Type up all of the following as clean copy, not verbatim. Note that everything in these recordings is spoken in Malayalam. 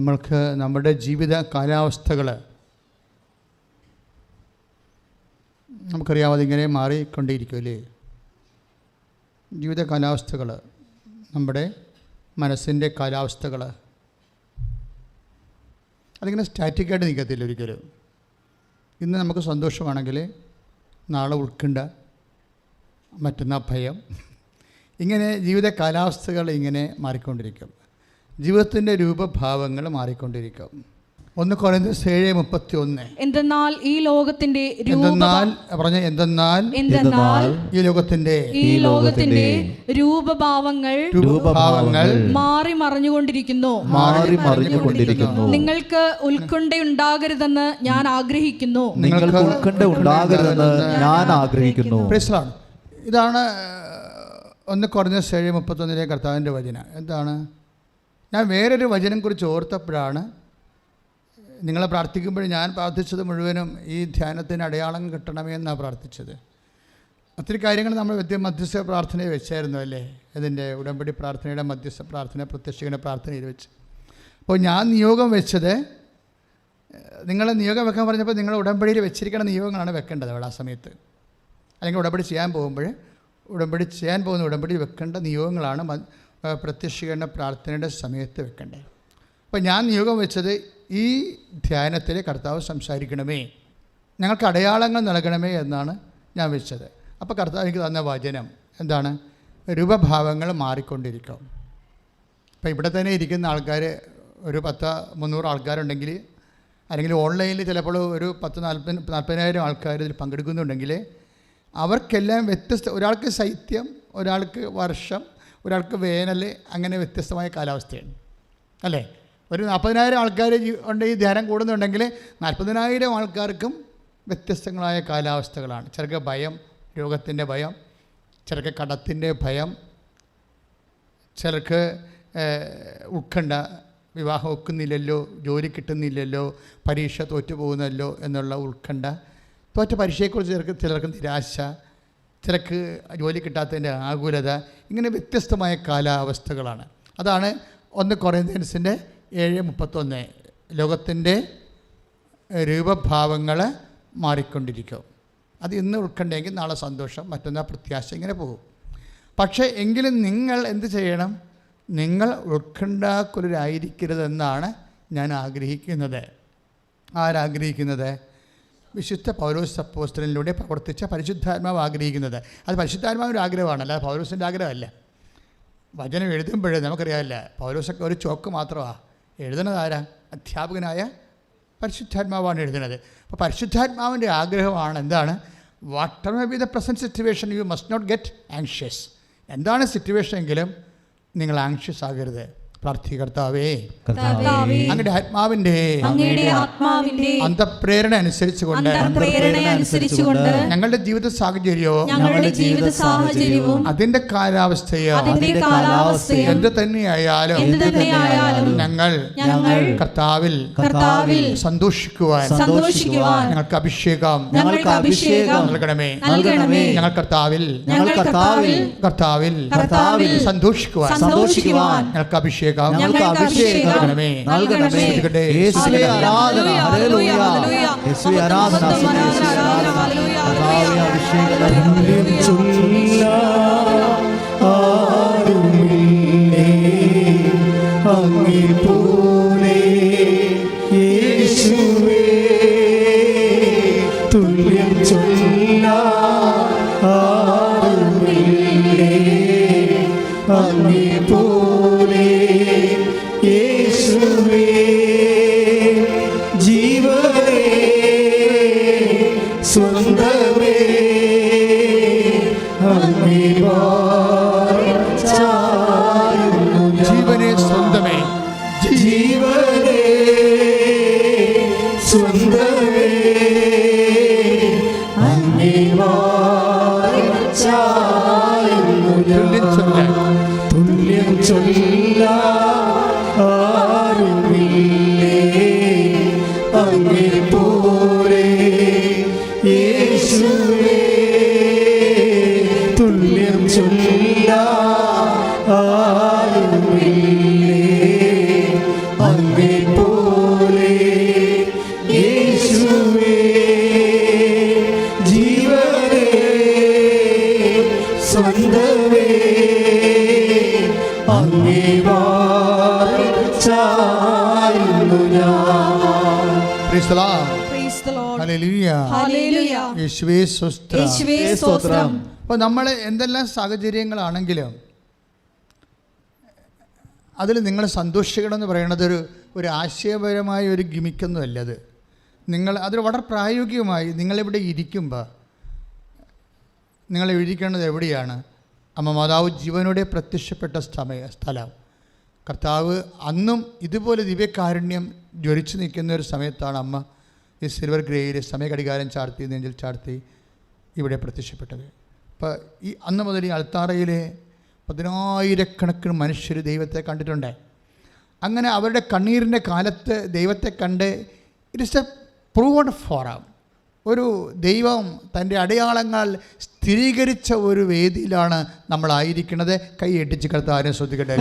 നമ്മൾക്ക് നമ്മുടെ ജീവിത കാലാവസ്ഥകൾ നമുക്കറിയാം, അതിങ്ങനെ മാറിക്കൊണ്ടേയിരിക്കുമല്ലേ. ജീവിത കാലാവസ്ഥകൾ, നമ്മുടെ മനസ്സിൻ്റെ കാലാവസ്ഥകൾ അതിങ്ങനെ സ്റ്റാറ്റിക്കായിട്ട് നിൽക്കത്തില്ല ഒരിക്കലും. ഇന്ന് നമുക്ക് സന്തോഷമാണെങ്കിൽ നാളെ ഉത്കണ്ഠ, മറ്റന്നാൾ ഭയം, ഇങ്ങനെ ജീവിത കാലാവസ്ഥകൾ ഇങ്ങനെ മാറിക്കൊണ്ടിരിക്കും. ജീവിതത്തിൻ്റെ രൂപഭാവങ്ങൾ മാറിക്കൊണ്ടിരിക്കും. 1 Corinthians 7:31. എന്തെന്നാൽ ഈ ലോകത്തിന്റെ രൂപഭാവങ്ങൾ മാറി മറിഞ്ഞുകൊണ്ടിരിക്കുന്നു. നിങ്ങൾക്ക് ഉത്കണ്ഠയുണ്ടാകരുതെന്ന് ഞാൻ ആഗ്രഹിക്കുന്നു. ഇതാണ് 1 Corinthians 7:31 കർത്താവിൻ്റെ വചനം. എന്താണ്? ഞാൻ വേറൊരു വചനം കുറിച്ച് ഓർത്തപ്പോഴാണ് നിങ്ങളെ പ്രാർത്ഥിക്കുമ്പോൾ ഞാൻ പ്രാർത്ഥിച്ചത് മുഴുവനും ഈ ധ്യാനത്തിന് അടയാളം കിട്ടണമേ എന്നാണ് പ്രാർത്ഥിച്ചത്. ഒത്തിരി കാര്യങ്ങൾ നമ്മൾ മധ്യസ്ഥ പ്രാർത്ഥനയെ വെച്ചായിരുന്നു അല്ലേ. ഇതിൻ്റെ ഉടമ്പടി പ്രാർത്ഥനയുടെ മധ്യസ്ഥ പ്രാർത്ഥന, പ്രത്യക്ഷീകരണ പ്രാർത്ഥനയിൽ വെച്ച്. അപ്പോൾ ഞാൻ നിയോഗം വെച്ചത്, നിങ്ങളെ നിയോഗം വെക്കാൻ പറഞ്ഞപ്പോൾ നിങ്ങൾ ഉടമ്പടിയിൽ വെച്ചിരിക്കുന്ന നിയോഗങ്ങളാണ് വെക്കേണ്ടത് അവിടെ ആ സമയത്ത്. അല്ലെങ്കിൽ ഉടമ്പടി ചെയ്യാൻ പോകുന്ന ഉടമ്പടിയിൽ വെക്കേണ്ട നിയോഗങ്ങളാണ് പ്രത്യക്ഷീകരണ പ്രാർത്ഥനയുടെ സമയത്ത് വെക്കേണ്ടത്. അപ്പോൾ ഞാൻ നിയോഗം വെച്ചത്, ഈ ധ്യാനത്തിൽ കർത്താവ് സംസാരിക്കണമേ, ഞങ്ങൾക്ക് അടയാളങ്ങൾ നൽകണമേ എന്നാണ് ഞാൻ വെച്ചത്. അപ്പോൾ കർത്താവ് എനിക്ക് തന്ന വചനം എന്താണ്? രൂപഭാവങ്ങൾ മാറിക്കൊണ്ടിരിക്കും. ഇപ്പോൾ ഇവിടെ തന്നെ ഇരിക്കുന്ന ആൾക്കാർ ഒരു 300 ആൾക്കാരുണ്ടെങ്കിൽ, അല്ലെങ്കിൽ ഓൺലൈനിൽ ചിലപ്പോൾ ഒരു 40,000 ആൾക്കാർ ഇതിൽ പങ്കെടുക്കുന്നുണ്ടെങ്കിൽ അവർക്കെല്ലാം ഒരാൾക്ക് ശൈത്യം, ഒരാൾക്ക് വർഷം, ഒരാൾക്ക് വേനൽ, അങ്ങനെ വ്യത്യസ്തമായ കാലാവസ്ഥയാണ് അല്ലേ. ഒരു 40,000 ആൾക്കാർ ഉണ്ട് ഈ ധ്യാനം കൂടുന്നുണ്ടെങ്കിൽ 40,000 ആൾക്കാർക്കും വ്യത്യസ്തങ്ങളായ കാലാവസ്ഥകളാണ്. ചിലർക്ക് ഭയം, രോഗത്തിൻ്റെ ഭയം, ചിലർക്ക് കടത്തിൻ്റെ ഭയം, ചിലർക്ക് ഉത്കണ്ഠ, വിവാഹം ഒക്കുന്നില്ലല്ലോ, ജോലി കിട്ടുന്നില്ലല്ലോ, പരീക്ഷ തോറ്റു പോകുന്നല്ലോ എന്നുള്ള ഉത്കണ്ഠ, തോറ്റ പരീക്ഷയെക്കുറിച്ച് ചിലർക്ക് നിരാശ, ചിലർക്ക് ജോലി കിട്ടാത്തതിൻ്റെ ആകുലത, ഇങ്ങനെ വ്യത്യസ്തമായ കാലാവസ്ഥകളാണ്. അതാണ് 1 കൊറിന്ത്യൻസിൻ്റെ 7:31. ലോകത്തിൻ്റെ രൂപഭാവങ്ങൾ മാറിക്കൊണ്ടിരിക്കും. അത് ഇന്ന് ഉൾക്കണ്ടെങ്കിൽ നാളെ സന്തോഷം, മറ്റന്നാൾ പ്രത്യാശ, ഇങ്ങനെ പോകും. പക്ഷേ എങ്കിലും നിങ്ങൾ എന്ത് ചെയ്യണം? നിങ്ങൾ ഉത്കണ്ഠാകുലരായിരിക്കരുതെന്നാണ് ഞാൻ ആഗ്രഹിക്കുന്നത്. ആരാഗ്രഹിക്കുന്നത്? വിശുദ്ധ പൗലോസ് അപ്പോസ്തലനിലൂടെ പ്രവർത്തിച്ച പരിശുദ്ധാത്മാവ് ആഗ്രഹിക്കുന്നത്. അത് പരിശുദ്ധാത്മാവിൻ്റെ ആഗ്രഹമാണ്, അല്ലാതെ പൗലോസിൻ്റെ ആഗ്രഹമല്ല. വചനം എഴുതുമ്പോഴേ നമുക്കറിയാമല്ല, പൗലോസൊക്കെ ഒരു ചോക്ക് മാത്രമാണ് എഴുതുന്നത്. ആരാ? അധ്യാപകനായ പരിശുദ്ധാത്മാവാണ് എഴുതുന്നത്. അപ്പോൾ പരിശുദ്ധാത്മാവിൻ്റെ ആഗ്രഹമാണ് എന്താണ്? What may be the present situation, you must not get anxious. എന്താണ് സിറ്റുവേഷൻ എങ്കിലും നിങ്ങൾ ആങ്ഷ്യസ് ആകരുത്. പ്രാർത്ഥികർത്താവേ, അങ്ങയുടെ ആത്മാവിന്റെ അന്തഃപ്രേരണ അനുസരിച്ചുകൊണ്ട് ഞങ്ങളുടെ ജീവിത സാഹചര്യവും അതിന്റെ കാലാവസ്ഥയോ എന്ത് തന്നെയായാലും ഞങ്ങൾ കർത്താവിൽ സന്തോഷിക്കുവാൻ ഞങ്ങൾക്ക് അഭിഷേകം നൽകണമേ. ഞങ്ങൾ കർത്താവിൽ സന്തോഷിക്കുവാൻ ഞങ്ങൾക്ക് അഭിഷേകം നൽകണമേ. യേശുവേ ആരാധന, ഹല്ലേലൂയ, യേശുവേ ആരാധന, തുല്യം പോലെ യേശുവേ, ജീവനേ സ്വന്തമേ, ജീവനേ സ്വന്തമേ, ജീവനേ സ്വന്തമേ, തുല്യം ചൊല്ല ആരുമില്ലേ അങ്ങേ പോലെ യേശു. സ്വന്തമേ അങ്ങേ വാഴ്ചായിരുന്നു ഞാൻ. Praise the Lord. Praise the Lord. Hallelujah. Hallelujah. യേശുവേ സ്തോത്രം. യേശുവേ സ്തോത്രം. അപ്പോൾ നമ്മൾ എന്തെല്ലാം സാഹചര്യങ്ങളാണെങ്കിലും അതിൽ നിങ്ങൾ സന്തോഷിക്കണമെന്ന് പറയുന്നത് ഒരു ആശയപരമായ ഒരു ഗിമിക്കൊന്നുമല്ല. അത് നിങ്ങൾ അതിൽ വളരെ പ്രായോഗികമായി നിങ്ങളിവിടെ ഇരിക്കുമ്പോൾ നിങ്ങൾ ഇരിക്കേണ്ടത് എവിടെയാണ്? അമ്മ മാതാവ് ജീവനോടെ പ്രത്യക്ഷപ്പെട്ട സ്ഥലം. കർത്താവ് അന്നും ഇതുപോലെ ദിവ്യകാരുണ്യം ജ്വലിച്ചു നിൽക്കുന്ന ഒരു സമയത്താണ് അമ്മ ഈ സിൽവർ ഗ്രേയിൽ സമയഘടികാരം ചാർത്തി നെഞ്ചിൽ ചാർത്തി ഇവിടെ പ്രത്യക്ഷപ്പെട്ടത്. അപ്പോൾ ഈ അന്ന് മുതൽ ഈ അൾത്താറയിലെ 10,000-കണക്കിന് മനുഷ്യർ ദൈവത്തെ കണ്ടിട്ടുണ്ട്. അങ്ങനെ അവരുടെ കണ്ണീരിൻ്റെ കാലത്ത് ദൈവത്തെ കണ്ട് it is A proved forum. ഒരു ദൈവം തൻ്റെ അടയാളങ്ങൾ സ്ഥിരീകരിച്ച ഒരു വേദിയിലാണ് നമ്മളായിരിക്കുന്നത്. കൈ എട്ടിച്ച് കർത്താവിനെ ശ്രദ്ധിക്കട്ടെ.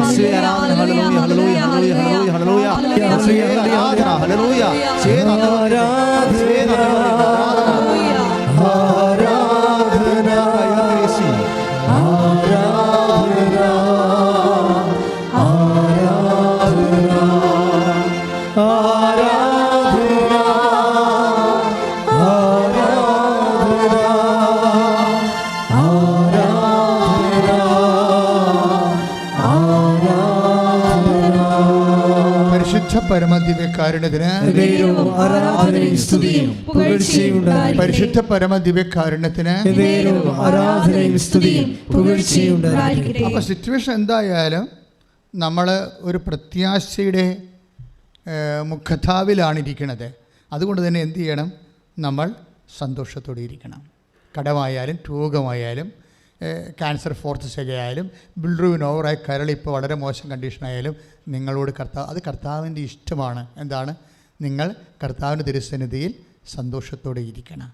പരമദിവ്യകാരുണ്യത്തിന് പരിശുദ്ധ പരമദിവ്യകാരുണ്യത്തിന്. അപ്പോൾ സിറ്റുവേഷൻ എന്തായാലും നമ്മൾ ഒരു പ്രത്യാശയുടെ മുഖതാവിലാണ് ഇരിക്കുന്നത്. അതുകൊണ്ട് തന്നെ എന്ത് ചെയ്യണം? നമ്മൾ സന്തോഷത്തോടെ ഇരിക്കണം. കടമായാലും രോഗമായാലും ക്യാൻസർ 4th സ്റ്റേജ് ആയാലും ബിൽഡ്രൂവിന് ഓവറായി കരൾ ഇപ്പോൾ വളരെ മോശം കണ്ടീഷനായാലും നിങ്ങളോട് അത് കർത്താവിൻ്റെ ഇഷ്ടമാണ്. എന്താണ്? നിങ്ങൾ കർത്താവിൻ്റെ തിരുസന്നിധിയിൽ സന്തോഷത്തോടെ ഇരിക്കണം.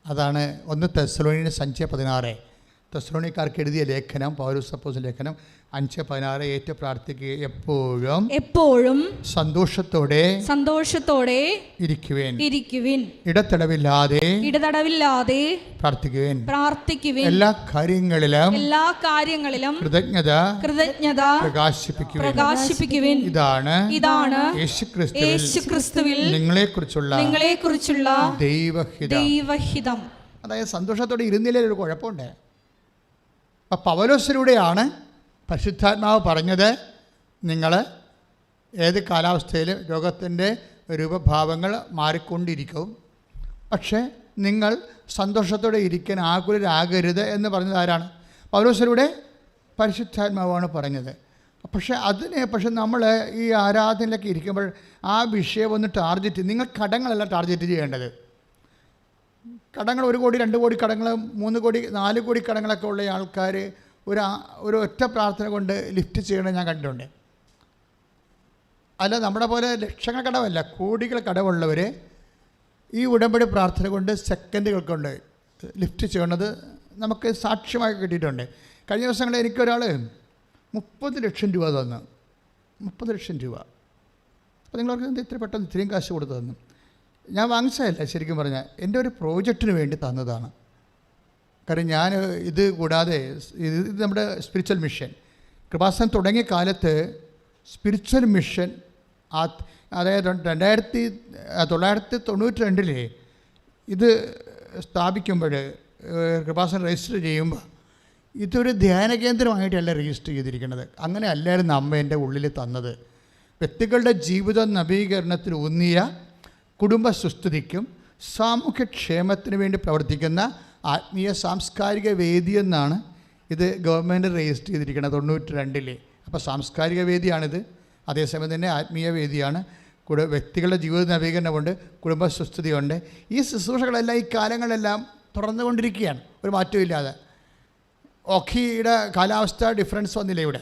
അതാണ് 1 തെസ്സലോനിയർ 5:16 തെസ്സലോനിക്കാർക്ക് എഴുതിയ ലേഖനം, പൗലോസ് അപ്പോസ്തലൻ ലേഖനം 5:16. ഏറ്റു പ്രാർത്ഥിക്കുക, എപ്പോഴും സന്തോഷത്തോടെ ഇരിക്കുവിൻ, ഇടതടവില്ലാതെ പ്രാർത്ഥിക്കുവിൻ, എല്ലാ കാര്യങ്ങളിലും കൃതജ്ഞത പ്രകാശിപ്പിക്കുവിൻ. ഇതാണ് യേശുക്രിസ്തുവിൽ നിങ്ങളെക്കുറിച്ചുള്ള ദൈവഹിതം. അതായത് സന്തോഷത്തോടെ ഇരുന്നില്ലേ ഒരു കുഴപ്പമുണ്ട്. അപ്പം പൗലോസിലൂടെയാണ് പരിശുദ്ധാത്മാവ് പറഞ്ഞത്, നിങ്ങൾ ഏത് കാലാവസ്ഥയിലും രോഗത്തിൻ്റെ രൂപഭാവങ്ങൾ മാറിക്കൊണ്ടിരിക്കും, പക്ഷേ നിങ്ങൾ സന്തോഷത്തോടെ ഇരിക്കാൻ ആകുലരാകരുത് എന്ന് പറഞ്ഞത് ആരാണ്? പൗലോസിലൂടെ പരിശുദ്ധാത്മാവാണ് പറഞ്ഞത്. പക്ഷേ നമ്മൾ ഈ ആരാധനയിലൊക്കെ ഇരിക്കുമ്പോൾ ആ വിഷയം ഒന്ന് ടാർഗറ്റ്, നിങ്ങൾ കടങ്ങളല്ല ടാർഗറ്റ് ചെയ്യേണ്ടത്. കടങ്ങൾ 1 കോടി 2 കോടി കടങ്ങൾ 3 കോടി 4 കോടി കടങ്ങളൊക്കെ ഉള്ള ആൾക്കാർ ഒരു ഒറ്റ പ്രാർത്ഥന കൊണ്ട് ലിഫ്റ്റ് ചെയ്യണമെന്ന് ഞാൻ കണ്ടിട്ടുണ്ട്. അല്ല, നമ്മുടെ പോലെ ലക്ഷങ്ങൾ കടമല്ല, കോടികൾ കടമുള്ളവർ ഈ ഉടമ്പടി പ്രാർത്ഥന കൊണ്ട് സെക്കൻഡുകൾ കൊണ്ട് ലിഫ്റ്റ് ചെയ്യണത് നമുക്ക് സാക്ഷ്യമായി കിട്ടിയിട്ടുണ്ട്. കഴിഞ്ഞ ദിവസങ്ങളിൽ എനിക്കൊരാൾ 30 ലക്ഷം രൂപ തന്നു. 30 ലക്ഷം രൂപ. അപ്പോൾ നിങ്ങളവർക്ക് ഇത്ര പെട്ടെന്ന് ഇത്രയും കാശ് കൊടുത്തു തന്നു. ഞാൻ വാങ്ങിച്ചതല്ല, ശരിക്കും പറഞ്ഞാൽ എൻ്റെ ഒരു പ്രോജക്റ്റിന് വേണ്ടി തന്നതാണ്. കാരണം ഞാൻ ഇത് കൂടാതെ ഇത് നമ്മുടെ സ്പിരിച്വൽ മിഷൻ കൃപാസനം തുടങ്ങിയ കാലത്ത് സ്പിരിച്വൽ മിഷൻ അതായത് 1992 ഇത് സ്ഥാപിക്കുമ്പോൾ കൃപാസനം രജിസ്റ്റർ ചെയ്യുമ്പോൾ ഇതൊരു ധ്യാന കേന്ദ്രമായിട്ടല്ല രജിസ്റ്റർ ചെയ്തിരിക്കുന്നത്. അങ്ങനെ അല്ലായിരുന്നു അമ്മ എൻ്റെ ഉള്ളിൽ തന്നത്. വ്യക്തികളുടെ ജീവിത നവീകരണത്തിൽ ഊന്നിയ കുടുംബ സുസ്ഥിതിക്കും സാമൂഹ്യക്ഷേമത്തിന് വേണ്ടി പ്രവർത്തിക്കുന്ന ആത്മീയ സാംസ്കാരിക വേദി എന്നാണ് ഇത് ഗവൺമെൻറ് രജിസ്റ്റർ ചെയ്തിരിക്കുന്നത് 92. അപ്പോൾ സാംസ്കാരിക വേദിയാണിത്, അതേസമയം തന്നെ ആത്മീയ വേദിയാണ്. വ്യക്തികളുടെ ജീവിത നവീകരണമുണ്ട്, കുടുംബ സുസ്ഥിതിയുണ്ട്. ഈ ശുശ്രൂഷകളെല്ലാം ഈ കാലങ്ങളെല്ലാം തുടർന്നുകൊണ്ടിരിക്കുകയാണ്, ഒരു മാറ്റവും ഇല്ലാതെ. ഓഖിയുടെ കാലാവസ്ഥ ഡിഫറൻസ് വന്നില്ലേ ഇവിടെ?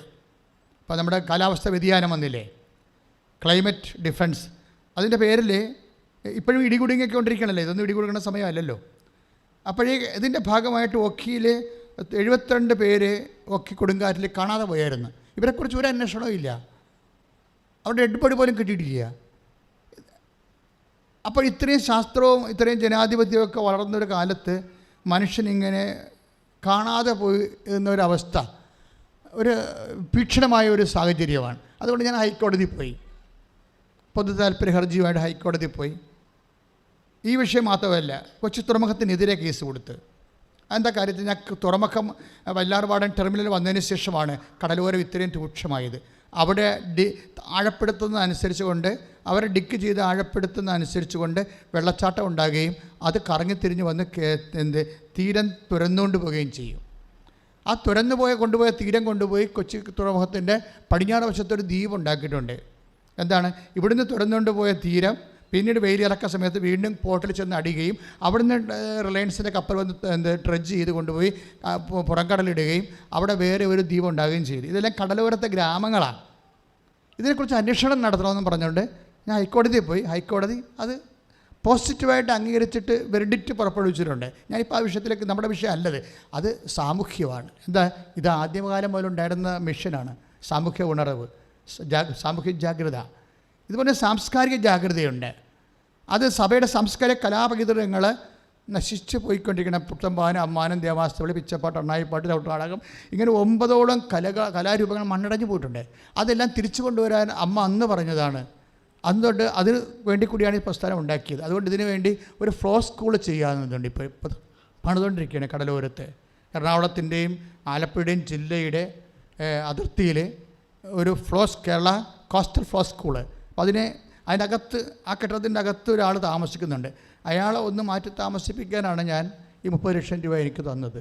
അപ്പോൾ നമ്മുടെ കാലാവസ്ഥ വ്യതിയാനം വന്നില്ലേ, ക്ലൈമറ്റ് ഡിഫറൻസ്. അതിൻ്റെ പേരിൽ ഇപ്പോഴും ഇടികുടുങ്ങിയൊക്കെ കൊണ്ടിരിക്കണമല്ലോ, ഇതൊന്നും ഇടികുടുങ്ങുന്ന സമയമല്ലല്ലോ. അപ്പോഴേ ഇതിൻ്റെ ഭാഗമായിട്ട് ഓഖിയിൽ 72 പേര് ഓഖി കൊടുങ്കാറ്റിൽ കാണാതെ പോയായിരുന്നു. ഇവരെക്കുറിച്ച് ഒരു അന്വേഷണവും ഇല്ല, അവരുടെ ഡെഡ് ബോഡി പോലും കിട്ടിയിട്ടില്ല. അപ്പോൾ ഇത്രയും ശാസ്ത്രവും ഇത്രയും ജനാധിപത്യമൊക്കെ വളർന്നൊരു കാലത്ത് മനുഷ്യനിങ്ങനെ കാണാതെ പോയി എന്നൊരവസ്ഥ, ഒരു ഭീഷണമായ ഒരു സാഹചര്യമാണ്. അതുകൊണ്ട് ഞാൻ ഹൈക്കോടതി പോയി, പൊതു താല്പര്യ ഹർജിയുമായിട്ട് ഹൈക്കോടതി പോയി. ഈ വിഷയം മാത്രമല്ല, കൊച്ചി തുറമുഖത്തിനെതിരെ കേസ് കൊടുത്ത്. എന്താ കാര്യത്തിൽ ഞാൻ തുറമുഖം വല്ലാർപാടൻ ടെർമിനൽ വന്നതിന് ശേഷമാണ് കടലോരം ഇത്രയും രൂക്ഷമായത്. അവിടെ ആഴപ്പെടുത്തുന്നതനുസരിച്ച് കൊണ്ട്, അവരെ ഡിക്ക് ചെയ്ത് ആഴപ്പെടുത്തുന്നതനുസരിച്ച് കൊണ്ട് വെള്ളച്ചാട്ടം ഉണ്ടാകുകയും അത് കറങ്ങിത്തിരിഞ്ഞ് വന്ന് തീരം തുരന്നുകൊണ്ട് പോവുകയും ചെയ്യും. ആ കൊണ്ടുപോയ തീരം കൊണ്ടുപോയി കൊച്ചി തുറമുഖത്തിൻ്റെ പടിഞ്ഞാറ് വശത്തൊരു ദ്വീപ് ഉണ്ടാക്കിയിട്ടുണ്ട്. എന്താണ്, ഇവിടുന്ന് തുരന്നുകൊണ്ട് പോയ തീരം പിന്നീട് വെയിലിറക്ക സമയത്ത് വീണ്ടും പോർട്ടിൽ ചെന്ന് അടിയുകയും അവിടുന്ന് റിലയൻസിൻ്റെ കപ്പൽ വന്ന് ഡ്രഡ്ജ് ചെയ്ത് കൊണ്ടുപോയി പുറംകടലിടുകയും അവിടെ വേറെ ഒരു ദ്വീപ് ഉണ്ടാകുകയും ചെയ്തു. ഇതെല്ലാം കടലോരത്തെ ഗ്രാമങ്ങളാണ്. ഇതിനെക്കുറിച്ച് അന്വേഷണം നടത്തണമെന്ന് പറഞ്ഞുകൊണ്ട് ഞാൻ ഹൈക്കോടതിയിൽ പോയി. ഹൈക്കോടതി അത് പോസിറ്റീവായിട്ട് അംഗീകരിച്ചിട്ട് വെർഡിക്റ്റ് പുറപ്പെടുവിച്ചിട്ടുണ്ട്. ഞാനിപ്പോൾ ആ വിഷയത്തിലേക്ക്, നമ്മുടെ വിഷയം അല്ലത്, അത് സാമൂഹ്യമാണ്. എന്താ, ഇത് ആദ്യകാലം മുതലുണ്ടായിരുന്ന മിഷനാണ് സാമൂഹ്യ ഉണർവ്, സാമൂഹ്യ ജാഗ്രത. ഇതുപോലെ സാംസ്കാരിക ജാഗ്രതയുണ്ട്. അത് സഭയുടെ സാംസ്കാരിക കലാപകേന്ദ്രങ്ങൾ നശിച്ചു പോയിക്കൊണ്ടിരിക്കുന്ന പുത്തമ്പാനം, അമ്മാനം, ദേവാസ്തവളി, പിച്ചപ്പാട്ട്, എണ്ണായിപ്പാട്ട്, ചവിട്ടുനാടകം, ഇങ്ങനെ 9ഓളം കലാരൂപങ്ങൾ മണ്ണടഞ്ഞു പോയിട്ടുണ്ട്. അതെല്ലാം തിരിച്ചു കൊണ്ടുവരാൻ അമ്മ അന്ന് പറഞ്ഞതാണ്. അതുകൊണ്ട് അതിന് വേണ്ടി കൂടിയാണ് ഈ പ്രസ്ഥാനം ഉണ്ടാക്കിയത്. അതുകൊണ്ട് ഇതിനു വേണ്ടി ഒരു ഫ്ലോ സ്കൂൾ ചെയ്യാവുന്നതുണ്ട്. ഇപ്പോൾ പണിതുകൊണ്ടിരിക്കുകയാണ് കടലോരത്ത്. എറണാകുളത്തിൻ്റെയും ആലപ്പുഴയുടെയും ജില്ലയുടെ അതിർത്തിയിൽ ഒരു കേരള കോസ്റ്റൽ ഫ്ലോ സ്കൂള്. അപ്പോൾ അതിനകത്ത്, ആ കെട്ടിടത്തിൻ്റെ അകത്ത് ഒരാൾ താമസിക്കുന്നുണ്ട്. അയാളെ ഒന്ന് മാറ്റി താമസിപ്പിക്കാനാണ് ഞാൻ ഈ 30 ലക്ഷം രൂപ എനിക്ക് തന്നത്.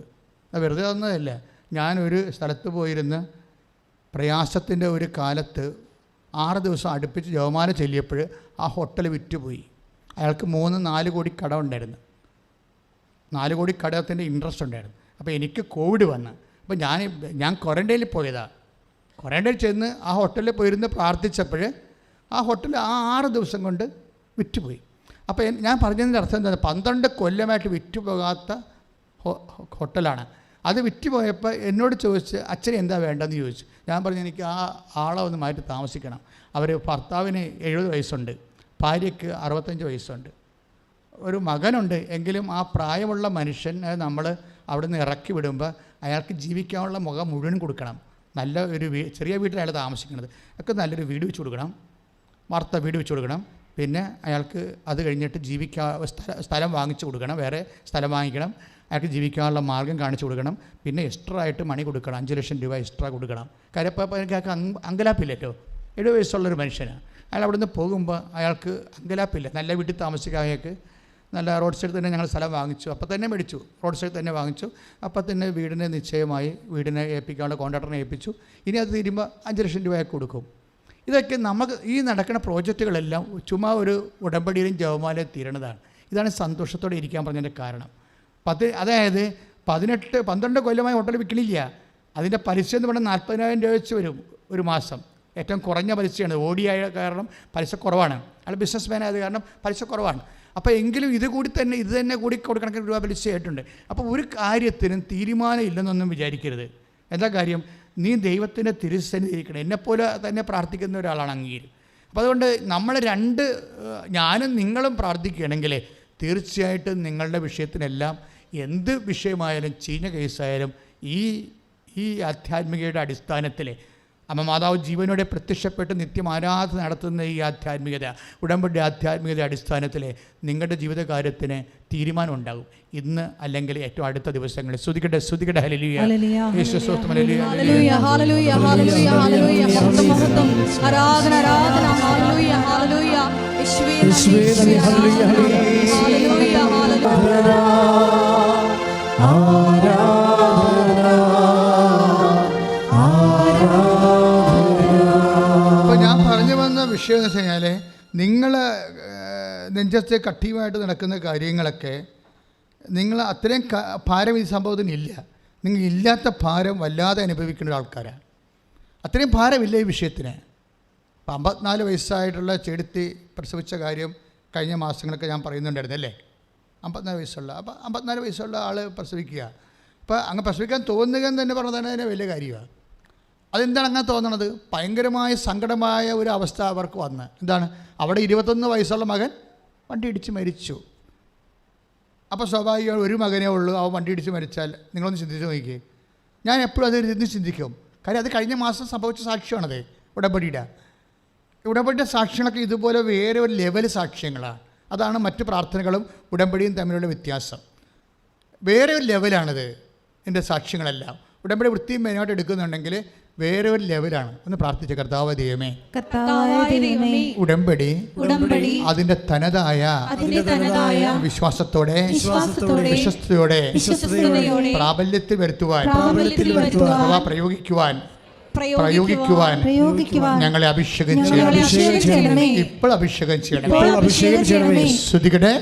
വെറുതെ തന്നതല്ല. ഞാനൊരു സ്ഥലത്ത് പോയിരുന്ന് പ്രയാസത്തിൻ്റെ ഒരു കാലത്ത് 6 ദിവസം അടുപ്പിച്ച് ജവമാല ചെല്ലിയപ്പോൾ ആ ഹോട്ടൽ വിറ്റുപോയി. അയാൾക്ക് 3-4 കോടി കടം ഉണ്ടായിരുന്നു. 4 കോടി കടത്തിൻ്റെ ഇൻട്രസ്റ്റ് ഉണ്ടായിരുന്നു. അപ്പോൾ എനിക്ക് കോവിഡ് വന്ന്, അപ്പോൾ ഞാൻ ക്വാറൻറ്റൈനിൽ പോയതാണ്. ക്വാറൻറ്റൈൻ ചെന്ന് ആ ഹോട്ടലിൽ പോയിരുന്ന് പ്രാർത്ഥിച്ചപ്പോൾ ആ ഹോട്ടൽ 6 ദിവസം കൊണ്ട് വിറ്റുപോയി. അപ്പോൾ ഞാൻ പറഞ്ഞതിൻ്റെ അർത്ഥം എന്താ, 12 കൊല്ലമായിട്ട് വിറ്റുപോകാത്ത ഹോട്ടലാണ്. അത് വിറ്റുപോയപ്പോൾ എന്നോട് ചോദിച്ച്, അച്ഛന് എന്താ വേണ്ടതെന്ന് ചോദിച്ചു. ഞാൻ പറഞ്ഞു, എനിക്ക് ആ ആളെ ഒന്ന് മാറ്റി താമസിക്കണം. ഭർത്താവിന് 70 വയസ്സുണ്ട്, ഭാര്യയ്ക്ക് 65 വയസ്സുണ്ട്, ഒരു മകനുണ്ട്. എങ്കിലും ആ പ്രായമുള്ള മനുഷ്യനെ നമ്മൾ അവിടെ നിന്ന് ഇറക്കി വിടുമ്പോൾ അയാൾക്ക് ജീവിക്കാനുള്ള മുഖം മുഴുവൻ കൊടുക്കണം. നല്ല ഒരു ചെറിയ വീട്ടിൽ അയാൾ താമസിക്കുന്നത് ഒക്കെ നല്ലൊരു വീട് വെച്ച് കൊടുക്കണം, വാർത്ത വീട് വെച്ച് കൊടുക്കണം. പിന്നെ അയാൾക്ക് അത് കഴിഞ്ഞിട്ട് സ്ഥലം വാങ്ങിച്ചു കൊടുക്കണം, വേറെ സ്ഥലം വാങ്ങിക്കണം. അയാൾക്ക് ജീവിക്കാനുള്ള മാർഗ്ഗം കാണിച്ചു കൊടുക്കണം. പിന്നെ എക്സ്ട്രാ ആയിട്ട് മണി കൊടുക്കണം, 5 ലക്ഷം രൂപ എക്സ്ട്രാ കൊടുക്കണം. കാര്യം ഇപ്പോൾ അയാൾക്ക് അങ്കലാപ്പില്ലല്ലോ. 70 വയസ്സുള്ളൊരു മനുഷ്യനാണ്. അയാൾ അവിടെ നിന്ന് പോകുമ്പോൾ അയാൾക്ക് അങ്കലാപ്പില്ല. നല്ല വീട്ടിൽ താമസിക്കാൻ അയാൾക്ക് നല്ല റോഡ് സൈഡിൽ തന്നെ ഞങ്ങൾ സ്ഥലം വാങ്ങിച്ചു. അപ്പോൾ തന്നെ മേടിച്ചു, റോഡ് സൈഡിൽ തന്നെ വാങ്ങിച്ചു. അപ്പോൾ തന്നെ വീടിനെ നിശ്ചയമായി വീടിനെ ഏൽപ്പിക്കാനുള്ള കോൺട്രാക്ടറിനെ ഏൽപ്പിച്ചു. ഇനി അത് തീരുമ്പോൾ 5 ലക്ഷം രൂപയൊക്കെ കൊടുക്കും. ഇതൊക്കെ നമുക്ക് ഈ നടക്കുന്ന പ്രോജക്റ്റുകളെല്ലാം ചുമ്മാ ഒരു ഉടമ്പടിയിലും ജപമാലയും തീരണതാണ്. ഇതാണ് സന്തോഷത്തോടെ ഇരിക്കാൻ പറഞ്ഞതിൻ്റെ കാരണം. അതായത് 12 കൊല്ലമായി ഹോട്ടൽ വിൽക്കണില്ല. അതിൻ്റെ പലിശ എന്ന് പറഞ്ഞാൽ 40,000 രൂപ വെച്ച് വരും ഒരു മാസം. ഏറ്റവും കുറഞ്ഞ പലിശയാണ്. ഓടിയായ കാരണം പലിശ കുറവാണ്. അയാൾ ബിസിനസ് മാൻ ആയത് കാരണം പലിശ കുറവാണ്. അപ്പോൾ എങ്കിലും ഇത് തന്നെ കൂടി കൊടുക്കണക്കിന് രൂപ പലിശയായിട്ടുണ്ട്. അപ്പോൾ ഒരു കാര്യത്തിനും തീരുമാനം ഇല്ലെന്നൊന്നും വിചാരിക്കരുത്. എന്താ കാര്യം, നീ ദൈവത്തിൻ്റെ തിരുസന്നിധി ഇരിക്കണം. എന്നെപ്പോലെ തന്നെ പ്രാർത്ഥിക്കുന്ന ഒരാളാണ് അങ്ങേര്. അപ്പോൾ അതുകൊണ്ട് നമ്മൾ ഞാനും നിങ്ങളും പ്രാർത്ഥിക്കുകയാണെങ്കിൽ തീർച്ചയായിട്ടും നിങ്ങളുടെ വിഷയത്തിനെല്ലാം, എന്ത് വിഷയമായാലും, ചീഞ്ഞ കേസായാലും, ഈ ആധ്യാത്മികയുടെ അടിസ്ഥാനത്തിൽ അമ്മ മാതാവ് ജീവനോടെ പ്രത്യക്ഷപ്പെട്ട് നിത്യം ആരാധന നടത്തുന്ന ഈ ആധ്യാത്മികത, ഉടമ്പടി ആധ്യാത്മികത അടിസ്ഥാനത്തിൽ നിങ്ങളുടെ ജീവിതകാര്യത്തിന് തീരുമാനം ഉണ്ടാകും. ഇന്ന് അല്ലെങ്കിൽ ഏറ്റവും അടുത്ത ദിവസങ്ങളിൽ. സ്തുതിക്കട്ടെ. ഹല്ലേലൂയ. യേശു സ്തോത്രം. ഹല്ലേലൂയ. ഹല്ലേലൂയ. ഹല്ലേലൂയ. ഹല്ലേലൂയ. മഹത്വം. ആരാധന. ഹല്ലേലൂയ. ഹല്ലേലൂയ. യേശുവേ നന്ദി. ഹല്ലേലൂയ. ഹല്ലേലൂയ. അപ്പോൾ ഞാൻ പറഞ്ഞു വന്ന വിഷയം എന്ന് വെച്ച് കഴിഞ്ഞാൽ, നിങ്ങൾ നെഞ്ചത്തെ കട്ടിയുമായിട്ട് നടക്കുന്ന കാര്യങ്ങളൊക്കെ നിങ്ങൾ അത്രയും ഭാരം ഈ സംഭവത്തിനില്ല. നിങ്ങൾ ഇല്ലാത്ത ഭാരം വല്ലാതെ അനുഭവിക്കുന്ന ആൾക്കാരാണ്. അത്രയും ഭാരമില്ല ഈ വിഷയത്തിന്. 54 വയസ്സായിട്ടുള്ള ചെടുത്തി പ്രസവിച്ച കാര്യം കഴിഞ്ഞ മാസങ്ങളൊക്കെ ഞാൻ പറയുന്നുണ്ടായിരുന്നു അല്ലേ. 54 വയസ്സുള്ള, അപ്പോൾ 54 വയസ്സുള്ള ആൾ പ്രസവിക്കുക. അപ്പോൾ അങ്ങ് പ്രസവിക്കാൻ തോന്നുക എന്ന് തന്നെ പറഞ്ഞാൽ തന്നെ വലിയ കാര്യമാണ്. അതെന്താണ് അങ്ങനെ തോന്നണത്? ഭയങ്കരമായ സങ്കടമായ ഒരു അവസ്ഥ അവർക്ക് വന്ന്. എന്താണ്, അവിടെ 21 വയസ്സുള്ള മകൻ വണ്ടി ഇടിച്ച് മരിച്ചു. അപ്പോൾ സ്വാഭാവികമായി ഒരു മകനേ ഉള്ളൂ, അവൻ വണ്ടി ഇടിച്ച് മരിച്ചാൽ നിങ്ങളൊന്ന് ചിന്തിച്ച് നോക്കിക്കേ. ഞാൻ എപ്പോഴും അത് ഇരുന്ന് ചിന്തിക്കും. കാര്യം അത് കഴിഞ്ഞ മാസം സംഭവിച്ച സാക്ഷ്യമാണത്. ഉടമ്പടിയുടെ സാക്ഷ്യങ്ങളൊക്കെ ഇതുപോലെ വേറെ ഒരു ലെവൽ സാക്ഷ്യങ്ങളാണ്. അതാണ് മറ്റ് പ്രാർത്ഥനകളും ഉടമ്പടിയും തമ്മിലുള്ള വ്യത്യാസം. വേറെ ഒരു ലെവലാണിത്. എൻ്റെ സാക്ഷ്യങ്ങളെല്ലാം ഉടമ്പടി വൃത്തിയും മെയിനായിട്ട് എടുക്കുന്നുണ്ടെങ്കിൽ വേറെ ഒരു ലെവലാണ്. ഒന്ന് പ്രാർത്ഥിച്ച കർത്താവ് ദൈവമേ, ഉടമ്പടി അതിൻ്റെ തനതായ വിശ്വാസത്തോടെ വിശ്വസ്തയോടെ പ്രാബല്യത്തിൽ വരുത്തുവാൻ പ്രയോഗിക്കുവാൻ ഞങ്ങളെ അഭിഷേകം ചെയ്യണം. ഇപ്പോൾ അഭിഷേകം ചെയ്യണം. ശ്രുതികട്ടെ.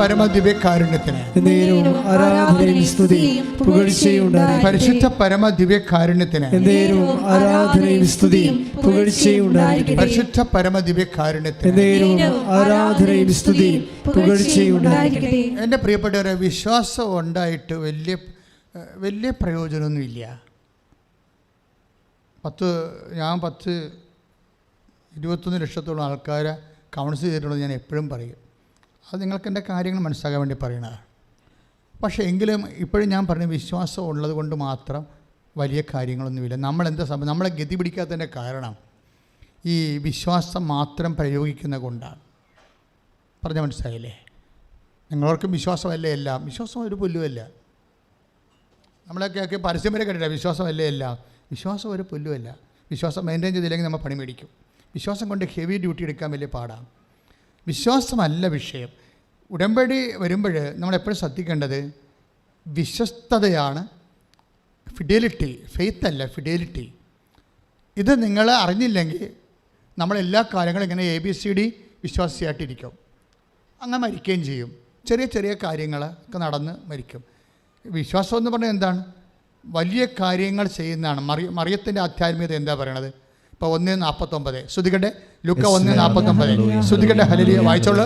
പരമദിവ്യകാരുണ്യത്തിന് പരിശുദ്ധ പരമദിവ്യകാരുണ്യത്തിന് പരിശുദ്ധ പരമദിവ്യകാരുണ്യത്തിന്. എൻ്റെ പ്രിയപ്പെട്ടവരെ, വിശ്വാസം ഉണ്ടായിട്ട് വലിയ പ്രയോജനമൊന്നുമില്ല. ഞാൻ 21 ലക്ഷത്തോളം ആൾക്കാരെ കൗൺസിൽ ചെയ്തിട്ടുള്ളത് ഞാൻ എപ്പോഴും പറയും. അത് നിങ്ങൾക്ക് എൻ്റെ കാര്യങ്ങൾ മനസ്സിലാക്കാൻ വേണ്ടി പറയണതാണ്. പക്ഷേ എങ്കിലും ഇപ്പോഴും ഞാൻ പറഞ്ഞ വിശ്വാസം ഉള്ളത് കൊണ്ട് മാത്രം വലിയ കാര്യങ്ങളൊന്നുമില്ല. നമ്മളെ ഗതി പിടിക്കാത്തതിൻ്റെ കാരണം ഈ വിശ്വാസം മാത്രം പ്രയോഗിക്കുന്ന കൊണ്ടാണ്. പറഞ്ഞാൽ മനസ്സിലായില്ലേ? നിങ്ങളവർക്കും വിശ്വാസമല്ലേ എല്ലാം? വിശ്വാസം ഒരു പുല്ലുമല്ല. നമ്മളൊക്കെ പരസ്യം വരെ കണ്ടില്ല, വിശ്വാസമല്ലേ എല്ലാം. വിശ്വാസം ഒരു പുല്ലുമല്ല. വിശ്വാസം മെയിൻറ്റെയിൻ ചെയ്തില്ലെങ്കിൽ നമ്മൾ പണി മേടിക്കും. വിശ്വാസം കൊണ്ട് ഹെവി ഡ്യൂട്ടി എടുക്കാൻ വലിയ പാടാണ്. വിശ്വാസമല്ല വിഷയം. ഉടമ്പടി വരുമ്പോൾ നമ്മളെപ്പോഴും ശ്രദ്ധിക്കേണ്ടത് വിശ്വസ്തതയാണ്. ഫിഡേലിറ്റി, ഫെയ്ത്ത് അല്ല, ഫിഡേലിറ്റി. ഇത് നിങ്ങൾ അറിഞ്ഞില്ലെങ്കിൽ നമ്മളെല്ലാ കാര്യങ്ങളും ഇങ്ങനെ ABCD വിശ്വാസിയായിട്ടിരിക്കും. അങ്ങനെ മരിക്കുകയും ചെയ്യും. ചെറിയ ചെറിയ കാര്യങ്ങളൊക്കെ നടന്ന് മരിക്കും. വിശ്വാസം എന്ന് പറഞ്ഞാൽ എന്താണ്? വലിയ കാര്യങ്ങൾ ചെയ്യുന്നതാണ്. മറിയത്തിൻ്റെ ആധ്യാത്മികത എന്താ പറയണത്? ഇപ്പോൾ 1:49 ശ്രുതികട്ടെ. ലുക്ക 1:49 ശ്രുതികട്ടെ. ഹല്ലേലൂയ വായിച്ചോളൂ.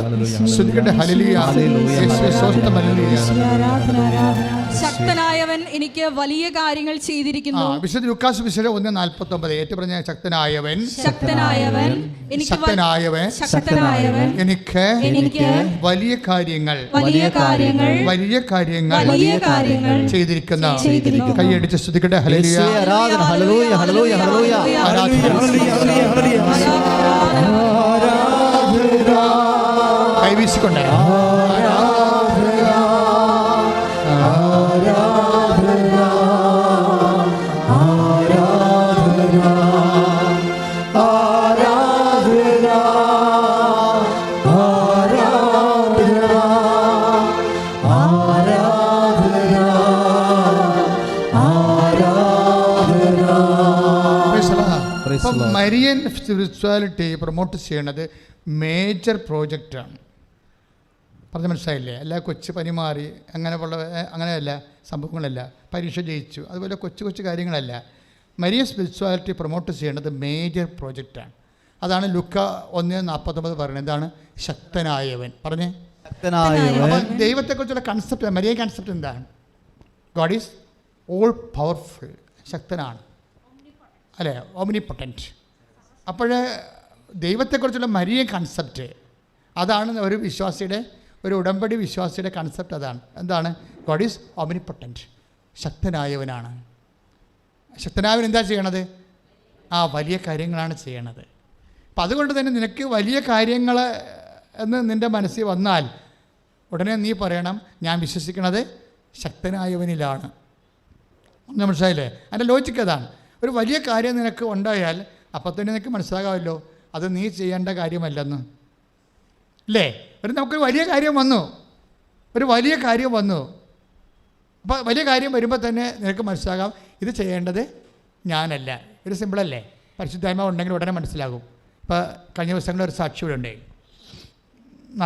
ശ്രുതികട്ടെ. ഹല്ലേലൂയ. ശക്തനായവൻ എനിക്ക് വലിയ കാര്യങ്ങൾ ചെയ്തിരിക്കുന്നു. വിശുദ്ധ ലൂക്കാസ് വിശേഷം 1:49 ഏറ്റു പറഞ്ഞ ശക്തനായവൻ എനിക്ക് വലിയ കാര്യങ്ങൾ ചെയ്തിരിക്കുന്നു. കൈയടിച്ച് ശ്രുതികട്ടെ. ഹല്ലേലൂയ. കൈവീശിക്കൊണ്ട് മരിയൻ സ്പിരിച്വാലിറ്റി പ്രൊമോട്ട് ചെയ്യണത് മേജർ പ്രോജക്റ്റാണ്. പറഞ്ഞ് മനസ്സിലായില്ലേ? അല്ല കൊച്ചു പനിമാറി അങ്ങനെയല്ല സംഭവങ്ങളല്ല. പരീക്ഷ ജയിച്ചു അതുപോലെ കൊച്ചു കാര്യങ്ങളല്ല. മരിയൻ സ്പിരിച്വാലിറ്റി പ്രൊമോട്ട് ചെയ്യേണ്ടത് മേജർ പ്രോജക്റ്റാണ്. അതാണ് ലുക്ക 1:49 പറയുന്നത്. എന്താണ്? ശക്തനായവൻ. പറഞ്ഞേ. അപ്പം ദൈവത്തെക്കുറിച്ചുള്ള കൺസെപ്റ്റ്, മരിയൻ കൺസെപ്റ്റ് എന്താണ്? God is all powerful. ശക്തനാണ് അല്ലേ? ഓംനിപൊട്ടൻറ്റ്. അപ്പോൾ ദൈവത്തെക്കുറിച്ചുള്ള മരിയൻ കൺസെപ്റ്റ് അതാണ് ഒരു വിശ്വാസിയുടെ, ഒരു ഉടമ്പടി വിശ്വാസിയുടെ കൺസെപ്റ്റ് അതാണ്. എന്താണ്? God is ഓംനിപൊട്ടൻറ്റ്. ശക്തനായവനാണ്. ശക്തനായവൻ എന്താ ചെയ്യണത്? വലിയ കാര്യങ്ങളാണ് ചെയ്യണത്. അപ്പം അതുകൊണ്ട് തന്നെ നിനക്ക് വലിയ കാര്യങ്ങൾ എന്ന് നിൻ്റെ മനസ്സിൽ വന്നാൽ ഉടനെ നീ പറയണം, ഞാൻ വിശ്വസിക്കണത് ശക്തനായവനിലാണ്. മനസ്സിലായില്ലേ? അതിൻ്റെ ലോജിക്ക് അതാണ്. ഒരു വലിയ കാര്യം നിനക്ക് ഉണ്ടായാൽ അപ്പം തന്നെ നിനക്ക് മനസ്സിലാകാമല്ലോ അത് നീ ചെയ്യേണ്ട കാര്യമല്ലെന്ന്. അല്ലേ? നമുക്കൊരു വലിയ കാര്യം വന്നു. അപ്പോൾ വലിയ കാര്യം വരുമ്പോൾ തന്നെ നിനക്ക് മനസ്സിലാകാം ഇത് ചെയ്യേണ്ടത് ഞാനല്ല. ഒരു സിമ്പിളല്ലേ? പരിശുദ്ധാത്മാവ് ഉണ്ടെങ്കിൽ ഉടനെ മനസ്സിലാകും. ഇപ്പോൾ കഴിഞ്ഞ ദിവസങ്ങളിൽ ഒരു സാക്ഷി ഇവിടെ ഉണ്ട്.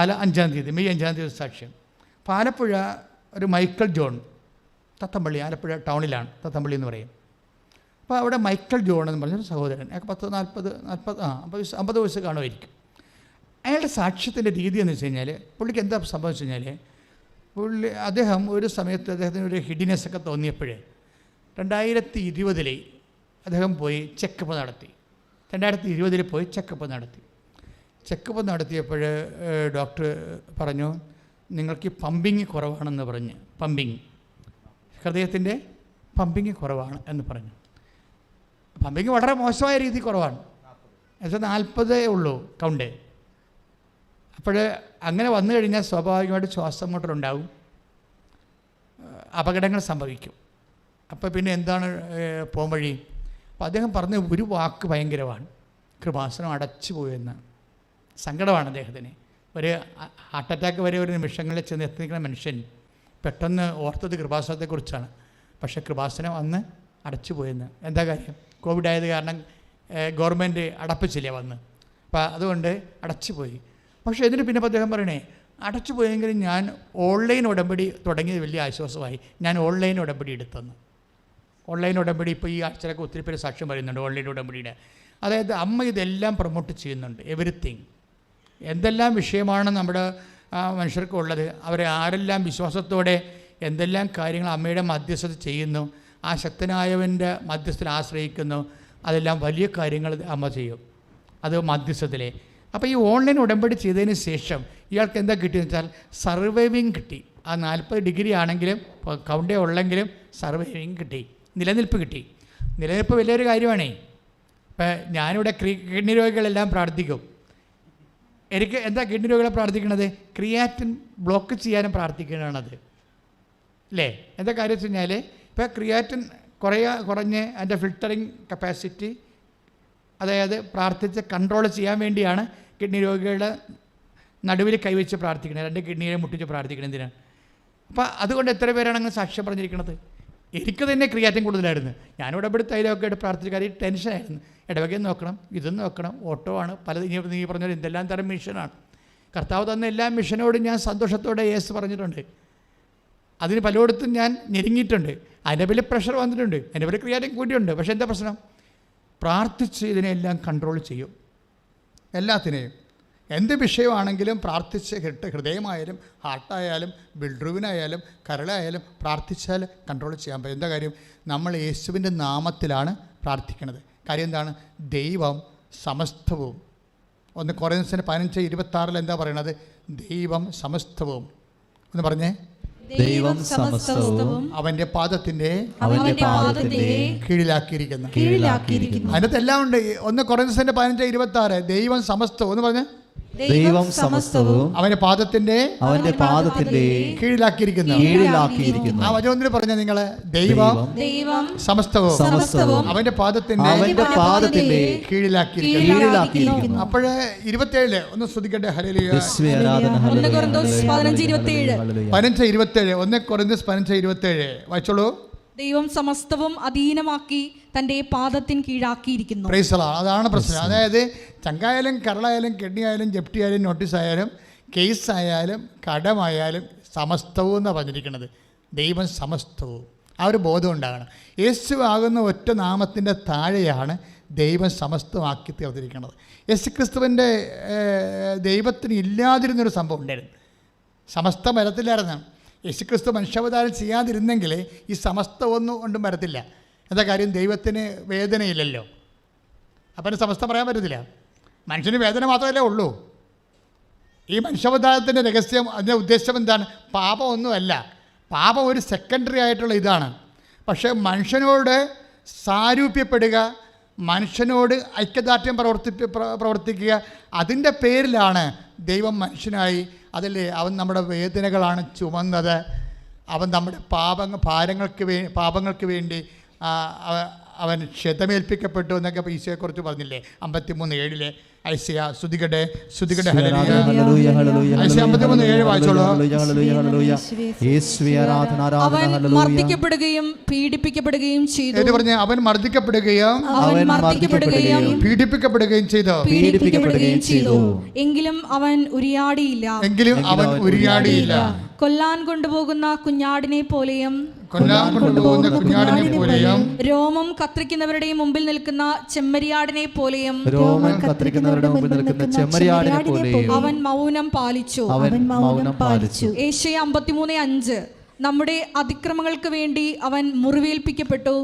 5-ാം തീയതി മെയ് 5-ാം തീയതി സാക്ഷ്യം. അപ്പോൾ ആലപ്പുഴ ഒരു മൈക്കിൾ ജോൺ, തത്തമ്പള്ളി, ആലപ്പുഴ ടൗണിലാണ്, തത്തമ്പള്ളി എന്ന് പറയും. അപ്പോൾ അവിടെ മൈക്കിൾ ജോൺ എന്ന് പറഞ്ഞൊരു സഹോദരൻ, അയാൾക്ക് 50 വയസ്സ് കാണുമായിരിക്കും. അയാളുടെ സാക്ഷ്യത്തിൻ്റെ രീതി എന്ന് വെച്ച് കഴിഞ്ഞാൽ, പുള്ളിക്ക് എന്താ സംഭവിച്ചു കഴിഞ്ഞാൽ, അദ്ദേഹം ഒരു സമയത്ത് അദ്ദേഹത്തിന് ഒരു ഹിഡിനെസ് ഒക്കെ തോന്നിയപ്പോഴേ 2020 അദ്ദേഹം പോയി ചെക്കപ്പ് നടത്തി. 2020 പോയി ചെക്കപ്പ് നടത്തിയപ്പോൾ ഡോക്ടർ പറഞ്ഞു, നിങ്ങൾക്ക് ഈ പമ്പിങ് കുറവാണെന്ന് പറഞ്ഞ്, ഹൃദയത്തിൻ്റെ പമ്പിങ് കുറവാണ് എന്ന് പറഞ്ഞു. പമ്പിങ് വളരെ മോശമായ രീതി കുറവാണ്, എന്നുവെച്ചാൽ 40 ഉള്ളൂ കൗണ്ട്. അപ്പോൾ അങ്ങനെ വന്നു കഴിഞ്ഞാൽ സ്വാഭാവികമായിട്ട് ശ്വാസം മുട്ടലുണ്ടാവും, അപകടങ്ങൾ സംഭവിക്കും. അപ്പോൾ പിന്നെ എന്താണ് പോംവഴി? അപ്പോൾ അദ്ദേഹം പറഞ്ഞ ഒരു വാക്ക് ഭയങ്കരമാണ്, കൃപാസനം അടച്ചു പോയെന്ന്. സങ്കടമാണ് അദ്ദേഹത്തിന്. ഒരു ഹാർട്ട് അറ്റാക്ക് വരെ ഒരു നിമിഷങ്ങളിൽ ചെന്ന് എത്തിക്കുന്ന മനുഷ്യൻ പെട്ടെന്ന് ഓർത്തത് കൃപാസനത്തെക്കുറിച്ചാണ്. പക്ഷേ കൃപാസനം അന്ന് അടച്ചു പോയെന്ന്. എന്താ കാര്യം? കോവിഡ് ആയത് കാരണം ഗവൺമെൻറ് അടപ്പിച്ചില്ല വന്ന്, അപ്പോൾ അതുകൊണ്ട് അടച്ചു പോയി. പക്ഷേ എന്നിട്ട് പിന്നെ അദ്ദേഹം പറയണേ, അടച്ചു പോയെങ്കിലും ഞാൻ ഓൺലൈൻ ഉടമ്പടി തുടങ്ങിയത് വലിയ ആശ്വാസമായി. ഞാൻ ഓൺലൈൻ ഉടമ്പടി എടുത്തെന്ന്. ഓൺലൈൻ ഉടമ്പടി ഇപ്പോൾ ഈ ആഴ്ചയിലൊക്കെ ഒത്തിരി പേര് സാക്ഷ്യം പറയുന്നുണ്ട് ഓൺലൈൻ ഉടമ്പടിയുടെ. അതായത് അമ്മ ഇതെല്ലാം പ്രൊമോട്ട് ചെയ്യുന്നുണ്ട്, എവരിത്തിങ്. എന്തെല്ലാം വിഷയമാണ് നമ്മുടെ മനുഷ്യർക്ക് ഉള്ളത്, അവരെ ആരെല്ലാം വിശ്വാസത്തോടെ എന്തെല്ലാം കാര്യങ്ങൾ അമ്മയുടെ മധ്യസ്ഥത ചെയ്യുന്നു, ആ ശക്തനായവൻ്റെ മധ്യസ്ഥയിൽ ആശ്രയിക്കുന്നു, അതെല്ലാം വലിയ കാര്യങ്ങൾ അമ്മ ചെയ്യും, അത് മധ്യസ്ഥത്തിലെ. അപ്പോൾ ഈ ഓൺലൈൻ ഉടമ്പടി ചെയ്തതിന് ശേഷം ഇയാൾക്ക് എന്താ കിട്ടിയെന്ന് വെച്ചാൽ സർവൈവിങ് കിട്ടി. ആ 40 ഡിഗ്രി ആണെങ്കിലും കൗണ്ടേ ഉള്ളെങ്കിലും സർവൈവിങ് കിട്ടി, നിലനിൽപ്പ് കിട്ടി. നിലനിൽപ്പ് വലിയൊരു കാര്യമാണേ. ഇപ്പം ഞാനിവിടെ കിഡ്നി രോഗികളെല്ലാം പ്രാർത്ഥിക്കും. എനിക്ക് എന്താ കിഡ്നി രോഗികളെ പ്രാർത്ഥിക്കണത്? ക്രിയാറ്റിൻ ബ്ലോക്ക് ചെയ്യാനും പ്രാർത്ഥിക്കുന്നതാണത്, അല്ലേ? എന്താ കാര്യം വെച്ച് കഴിഞ്ഞാൽ, ഇപ്പോൾ ക്രിയാറ്റിൻ കുറഞ്ഞ് അതിൻ്റെ ഫിൽറ്ററിങ് കപ്പാസിറ്റി, അതായത് പ്രാർത്ഥിച്ച് കൺട്രോൾ ചെയ്യാൻ വേണ്ടിയാണ് കിഡ്നി രോഗികളുടെ നടുവിൽ കൈവച്ച് പ്രാർത്ഥിക്കുന്നത്, 2 കിഡ്നിയെ മുട്ടിച്ച് പ്രാർത്ഥിക്കുന്നത്. എന്തിനാണ്? അപ്പോൾ അതുകൊണ്ട് എത്ര പേരാണ് അങ്ങനെ സാക്ഷ്യം പറഞ്ഞിരിക്കുന്നത്? എനിക്ക് തന്നെ ക്രിയാറ്റിൻ കൂടുതലായിരുന്നു. ഞാനിവിടെ ഇവിടെ തൈലമൊക്കെ ആയിട്ട് പ്രാർത്ഥിക്കാൻ ടെൻഷനായിരുന്നു. ഇടവകയും നോക്കണം, ഇതും നോക്കണം, ഓട്ടോ ആണ്, പലതും നീ പറഞ്ഞാൽ എന്തെല്ലാം തരം മിഷനാണ്. കർത്താവ് തന്ന എല്ലാ മിഷനോടും ഞാൻ സന്തോഷത്തോടെ യേസ് പറഞ്ഞിട്ടുണ്ട്. അതിന് പലയിടത്തും ഞാൻ ഞെരുങ്ങിയിട്ടുണ്ട്. അതിൻ്റെ പേരിൽ പ്രഷർ വന്നിട്ടുണ്ട്, അതിൻ്റെ പേരിൽ ക്രിയാറ്റിൻ കൂടിയുണ്ട്. പക്ഷേ എന്താ പ്രശ്നം? പ്രാർത്ഥിച്ച് ഇതിനെല്ലാം കൺട്രോൾ ചെയ്യും. എല്ലാത്തിനെയും എന്ത് വിഷയമാണെങ്കിലും പ്രാർത്ഥിച്ച് ഹൃദയമായാലും ഹാർട്ടായാലും ബിൽഡ്രൂവിനായാലും കരളായാലും പ്രാർത്ഥിച്ചാൽ കൺട്രോൾ ചെയ്യാൻ പറ്റും. എന്താ കാര്യം? നമ്മൾ യേശുവിൻ്റെ നാമത്തിലാണ് പ്രാർത്ഥിക്കുന്നത്. കാര്യം എന്താണ്? ദൈവം സമസ്തവും. 1 കൊറിന്ത്യർ 15:26 എന്താ പറയണത്? ദൈവം സമസ്തവും എന്ന് പറഞ്ഞേ. ദൈവം സമസ്തവും അവന്റെ പാദത്തിന്റെ കീഴിലാക്കിയിരിക്കുന്നു. അതിനകത്ത് എല്ലാം ഉണ്ട്. 1 കൊറിന്ത്യർ 15:26 ദൈവം സമസ്തവും എന്ന് പറഞ്ഞ് ദൈവം സമസ്തവും അവന്റെ പാദത്തിന്റെ കീഴിലാക്കിയിരിക്കുന്നു. ആ വചനത്തിൽ പറഞ്ഞ നിങ്ങള് ദൈവം സമസ്തവും അവന്റെ പാദത്തിന്റെ കീഴിലാക്കിയിരിക്കുന്നു. അപ്പോഴേ 27 ഒന്ന് ശ്രദ്ധിക്കട്ടെ. ഹല്ലേലൂയ. 1 കൊരിന്ത്യർ 15:27 1 കൊരിന്ത്യർ 15:27 വായിച്ചോളൂ. ദൈവം സമസ്തവും അധീനമാക്കി തൻ്റെ പാദത്തിന് കീഴാക്കിയിരിക്കുന്നു. Praise the Lord. അതാണ് പ്രശ്നം. അതായത് ചങ്കായാലും കരളായാലും കിഡ്നിയായാലും ജപ്തിയായാലും നോട്ടീസായാലും കേസായാലും കടമായാലും സമസ്തവും എന്നാണ് പറഞ്ഞിരിക്കുന്നത്. ദൈവം സമസ്തവും. ആ ഒരു ബോധം ഉണ്ടാകണം. യേശു ആകുന്ന ഒറ്റ നാമത്തിൻ്റെ താഴെയാണ് ദൈവം സമസ്തമാക്കി തീർത്തിരിക്കുന്നത്. യേശു ക്രിസ്തുവിൻ്റെ ദൈവത്തിന് ഇല്ലാതിരുന്നൊരു സംഭവം ഉണ്ടായിരുന്നു. സമസ്തം വരത്തില്ലായിരുന്നു. യേശുക്രിസ്തു മനുഷ്യാവതാരം ചെയ്യാതിരുന്നെങ്കിൽ ഈ സമസ്തമൊന്നും കൊണ്ടും വരത്തില്ല. എന്താ കാര്യം? ദൈവത്തിന് വേദനയില്ലല്ലോ. അപ്പം സമസ്തം പറയാൻ പറ്റത്തില്ല. മനുഷ്യന് വേദന മാത്രമല്ലേ ഉള്ളൂ. ഈ മനുഷ്യാവതാരത്തിൻ്റെ രഹസ്യം, അതിൻ്റെ ഉദ്ദേശം എന്താണ്? പാപമൊന്നുമല്ല. പാപം ഒരു സെക്കൻഡറി ആയിട്ടുള്ള ഇതാണ്. പക്ഷേ മനുഷ്യനോട് സാരൂപ്യപ്പെടുക, മനുഷ്യനോട് ഐക്യദാർഢ്യം പ്രവർത്തിക്കുക, അതിൻ്റെ പേരിലാണ് ദൈവം മനുഷ്യനായി. അതല്ലേ അവൻ നമ്മുടെ വേദനകളാണ് ചുമന്നത്. അവൻ നമ്മുടെ പാപങ്ങൾക്ക് വേണ്ടി അവൻ ക്ഷതമേൽപ്പിക്കപ്പെട്ടു എന്നൊക്കെ ഈശോയെക്കുറിച്ച് പറഞ്ഞില്ലേ 53:7 ഐസിയ സ്തുതിക്കട്ടെ സ്തുതിക്കട്ടെ. ഹല്ലേലൂയ, ഹല്ലേലൂയ, ഹല്ലേലൂയ, ഐസിയ 53:7 വായിച്ചോളൂ. ഹല്ലേലൂയ, ഹല്ലേലൂയ, ഹല്ലേലൂയ. യേശുവേ ആരാധന, ആരാധന, അവൻ ഹല്ലേലൂയ. മർദ്ദിക്കപ്പെടുകയും പീഡിപ്പിക്കപ്പെടുകയും ചെയ്തു. എന്ന് പറഞ്ഞ് അവൻ മർദ്ദിക്കപ്പെടുകയും അവൻ മർദ്ദിക്കപ്പെടുകയും പീഡിപ്പിക്കപ്പെടുകയും ചെയ്തു. പീഡിപ്പിക്കപ്പെടുകയും ചെയ്തു. എങ്കിലും അവൻ ഉരിയാടിയില്ല. എങ്കിലും അവൻ ഉരിയാടിയില്ല. കൊല്ലാൻ കൊണ്ടുപോകുന്ന കുഞ്ഞാടിനെ പോലെയും കൊല്ലാൻ കൊണ്ടുപോകുന്ന കുഞ്ഞാടിനെ പോലെയും രോമം കത്രിക്കുന്നവരുടെയും മുമ്പിൽ നിൽക്കുന്ന ചെമ്മരിയാടിനെ പോലെയും രോമൻ കത്തിരിക്കുന്നവരുടെ മുമ്പിൽ നിൽക്കുന്ന ചെമ്മരിയാടിനെ പോലെയും അവൻ മൗനം പാലിച്ചു. അവൻ മൗനം പാലിച്ചു. ഏശയ്യ 53:5 നമ്മുടെ അതിക്രമങ്ങൾക്ക് വേണ്ടി അവൻ മുറിവേൽപ്പിക്കപ്പെട്ടു,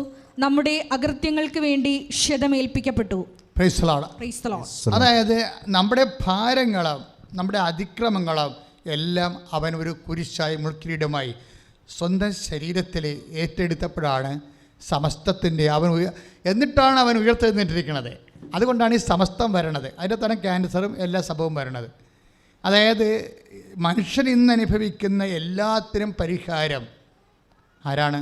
നമ്മുടെ അകൃത്യങ്ങൾക്ക് വേണ്ടി ക്ഷതമേൽപ്പിക്കപ്പെട്ടു. Praise the Lord. Praise the Lord. അതായത് നമ്മുടെ ഭാരങ്ങളും നമ്മുടെ അതിക്രമങ്ങളും എല്ലാം അവൻ ഒരു കുരിശായി മുൾക്കിരീടമായി സ്വന്തം ശരീരത്തിൽ ഏറ്റെടുത്തപ്പോഴാണ് സമസ്തത്തിൻ്റെ എന്നിട്ടാണ് അവൻ ഉയർത്തെഴുന്നേറ്റിരിക്കുന്നത്. അതുകൊണ്ടാണ് ഈ സമസ്തം വരണത്. അതിൻ്റെ തന്നെ ക്യാൻസറും എല്ലാ സംഭവവും വരണത്. അതായത് മനുഷ്യൻ ഇന്ന് അനുഭവിക്കുന്ന എല്ലാത്തിനും പരിഹാരം ആരാണ്?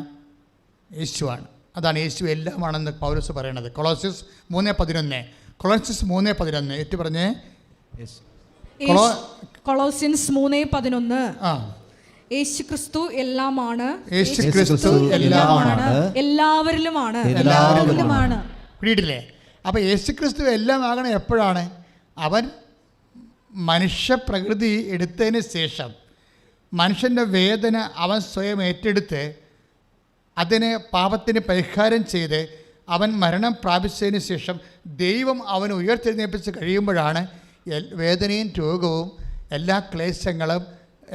യേശുവാണ്. അതാണ് യേശു എല്ലാമാണെന്ന് പൗലോസ് പറയണത്. കൊളോസ്യസ് 3:11 ഏറ്റു പറഞ്ഞേ. കൊളോസ്യൻസ് 3:11 ആ, യേശുക്രിസ്തു എല്ലാമാണ്, യേശുക്രിസ്തു എല്ലാമാണ്, എല്ലാവരിലുമാണ്. വീട്ടില്ലേ? അപ്പോൾ യേശുക്രിസ്തു എല്ലാം ആകണം എപ്പോഴാണ്? അവൻ മനുഷ്യപ്രകൃതി എടുത്തതിന് ശേഷം മനുഷ്യൻ്റെ വേദന അവൻ സ്വയം ഏറ്റെടുത്ത് അതിന് പാപത്തിന് പരിഹാരം ചെയ്ത് അവൻ മരണം പ്രാപിച്ചതിന് ശേഷം ദൈവം അവൻ ഉയർത്തെഴുന്നേൽപ്പിച്ച് കഴിയുമ്പോഴാണ് വേദനയും രോഗവും എല്ലാ ക്ലേശങ്ങളും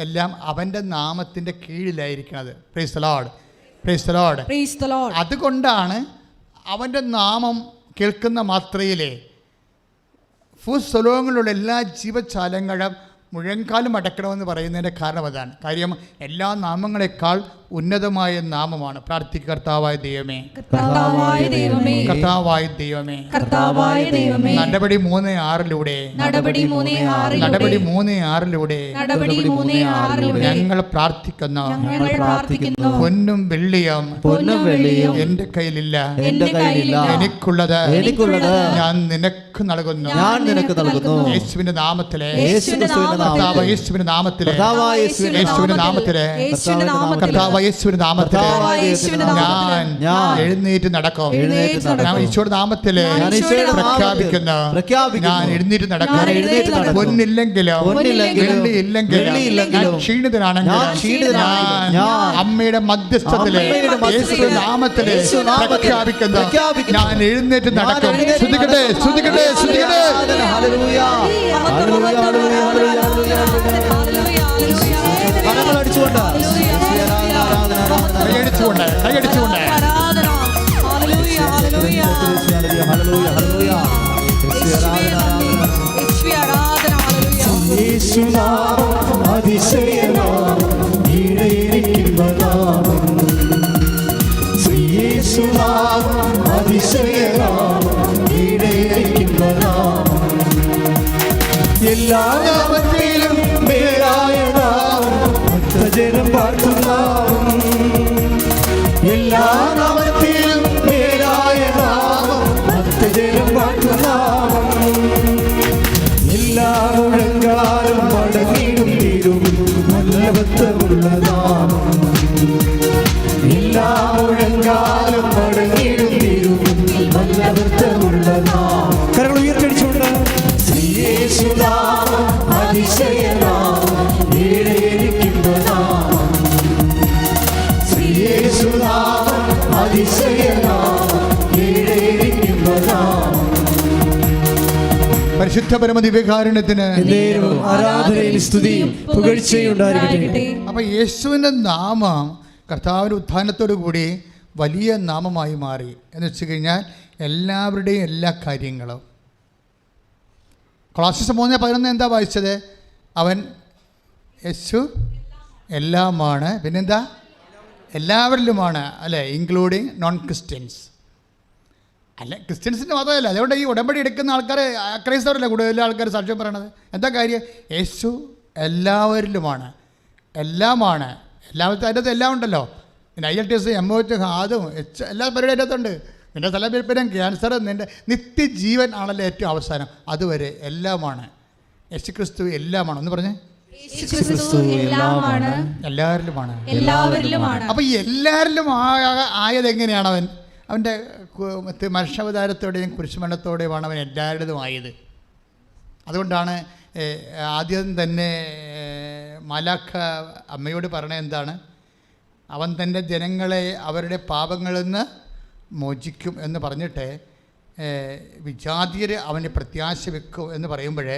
എല്ലാം അവൻ്റെ നാമത്തിൻ്റെ കീഴിലായിരിക്കുന്നത്. Praise the Lord, praise the Lord, praise the Lord. അതുകൊണ്ടാണ് അവൻ്റെ നാമം കേൾക്കുന്ന മാത്രയിലെ ഭൂസ്വലോകങ്ങളിലുള്ള എല്ലാ ജീവജാലങ്ങളും മുഴങ്കാലും അടക്കണമെന്ന് പറയുന്നതിൻ്റെ കാരണം അതാണ്. കാര്യം എല്ലാ നാമങ്ങളെക്കാൾ ഉന്നതമായ നാമമാണ്. പ്രാർത്ഥിക്കുക. കർത്താവായ ദൈവമേ, കർത്താവായ ദൈവമേ, കർത്താവായ ദൈവമേ, കർത്താവായ ദൈവമേ. നടപടി 3:6 നടപടി 3:6 നടപടി 3:6 നടപടി 3:6 ഞങ്ങൾ പ്രാർത്ഥിക്കുന്നു. ഞങ്ങൾ പ്രാർത്ഥിക്കുന്നു. പൊന്നും വെള്ളിയും എൻ്റെ കയ്യിലില്ല, എന്റെ കയ്യിലില്ല. എനിക്കുള്ളത് ഞാൻ നിനക്ക് നൽകുന്നു. ഞാൻ നിനക്ക് നൽകുന്നു. യേശുവിന്റെ നാമത്തിലെ, യേശുവിന്റെ കർത്താവ് യേശുവിന്റെ നാമത്തിലെ, യേശുവിന്റെ നാമത്തിലെ, കർത്താവ് യേശുവിന്റെ നാമത്തിലെ ഞാൻ എഴുന്നേറ്റ് നടക്കും. ഞാൻ ഈശോയുടെ നാമത്തിലെ പ്രഖ്യാപിക്കുന്നു. ഞാൻ എഴുന്നേറ്റ് നടക്കും. പൊന്നില്ലെങ്കിലും വെള്ളിയില്ലെങ്കിലും ഞാൻ ക്ഷീണിതനാണെങ്കിൽ ഞാൻ അമ്മയുടെ മധ്യസ്ഥത്തിലെ യേശുവിന്റെ നാമത്തിലെ പ്രഖ്യാപിക്കുന്നു. ഞാൻ എഴുന്നേറ്റ് നടക്കും. ശ്രദ്ധിക്കട്ടെ, ശ്രദ്ധിക്കട്ടെ, ശ്രദ്ധിക്കട്ടെ. ഹല്ലേലൂയ, ഹല്ലേലൂയ, ഹല്ലേലൂയ, ഹല്ലേലൂയ. കരങ്ങളടിച്ചുകൊണ്ട് കൈയടിച്ചുകൊണ്ട് കൈയടിച്ചുകൊണ്ട് ഹല്ലേലൂയ, ഹല്ലേലൂയ, ഹല്ലേലൂയ. യേശുനാമം അതിശയനാമം, ഈടേറിക്കുന്ന നാമം. യേശുനാമം അതിശയനാമം, ഈടേറിക്കുന്ന നാമം. എല്ലാ നാമത്തിലും മേലായ നാമം, ഭക്തജനം പാർക്കും നാമം. എല്ലാ നാമത്തിലും മേലായ നാമം, ഭക്തജനം പാർക്കും നാമം. എല്ലാ മുഴങ്കാലും മടങ്ങിടും തീരും നല്ലവത്തമുള്ള നാമം. എല്ലാ മുഴങ്കാലും മടങ്ങിടും തീരും നല്ലവത്തമുള്ള നാമം. കരങ്ങൾ ഉയർത്തടിച്ചുകൊണ്ട് യേശുനാമം അതിശയനാമം, ഈടേറിക്കുന്ന നാമം. യേശുനാമം അതിശയനാമം, ഈടേറിക്കുന്ന നാമം. പരിശുദ്ധ പരമദിവ്യകാരുണ്യത്തിന് ആരാധനയും സ്തുതിയും പുകഴ്ചയും ഉണ്ടായിരിക്കട്ടെ. അപ്പം യേശുവിൻ്റെ നാമം കർത്താവിൻ്റെ ഉത്ഥാനത്തോടു കൂടി വലിയ നാമമായി മാറി. എന്ന് വെച്ച് കഴിഞ്ഞാൽ എല്ലാവരുടെയും എല്ലാ കാര്യങ്ങളും. കൊളോസ്യസ് 3:11 എന്താ വായിച്ചത്? അവൻ യേശു എല്ലാമാണ്, പിന്നെന്താ? എല്ലാവരിലുമാണ്, അല്ലേ? Including non Christians. അല്ല, ക്രിസ്ത്യൻസിൻ്റെ മതമല്ല. അതുകൊണ്ട് ഈ ഉടമ്പടി എടുക്കുന്ന ആൾക്കാർ ക്രൈസ്തവരല്ല കൂടുതൽ ആൾക്കാർ സാക്ഷ്യം പറയണത്. എന്താ കാര്യം? യേശു എല്ലാവരിലുമാണ്, എല്ലാമാണ്. എല്ലാവരും അതിൻ്റെ അകത്ത് എല്ലാം ഉണ്ടല്ലോ. പിന്നെ IELTS, MOH, അതും എല്ലാ പരിപാടി അതിൻ്റെ അകത്തുണ്ട്. നിൻ്റെ തലവേദന, ക്യാൻസർ, നിൻ്റെ നിത്യജീവൻ ആണല്ലോ ഏറ്റവും അവസാനം. അതുവരെ എല്ലാമാണ്. യേശുക്രിസ്തു എല്ലാമാണ്. ഒന്ന് പറഞ്ഞേ, യേശുക്രിസ്തു എല്ലാമാണ്, എല്ലാവരിലുമാണ്, എല്ലാവരിലുമാണ്. അപ്പോൾ ഈ എല്ലാവരിലും ആയത് എങ്ങനെയാണ്? അവൻ്റെ മനുഷ്യാവതാരത്തോടെയും കുരിശുമരണത്തോടെയുമാണ് അവൻ എല്ലാവരുടേതും ആയത്. അതുകൊണ്ടാണ് ആദ്യം തന്നെ മാലാഖ അമ്മയോട് പറഞ്ഞത് എന്താണ്? അവൻ തൻ്റെ ജനങ്ങളെ അവരുടെ പാപങ്ങളിൽ നിന്ന് മോചിക്കും എന്ന് പറഞ്ഞിട്ട് വിജാതിയർ അവന് പ്രത്യാശ വെക്കും എന്ന് പറയുമ്പോൾ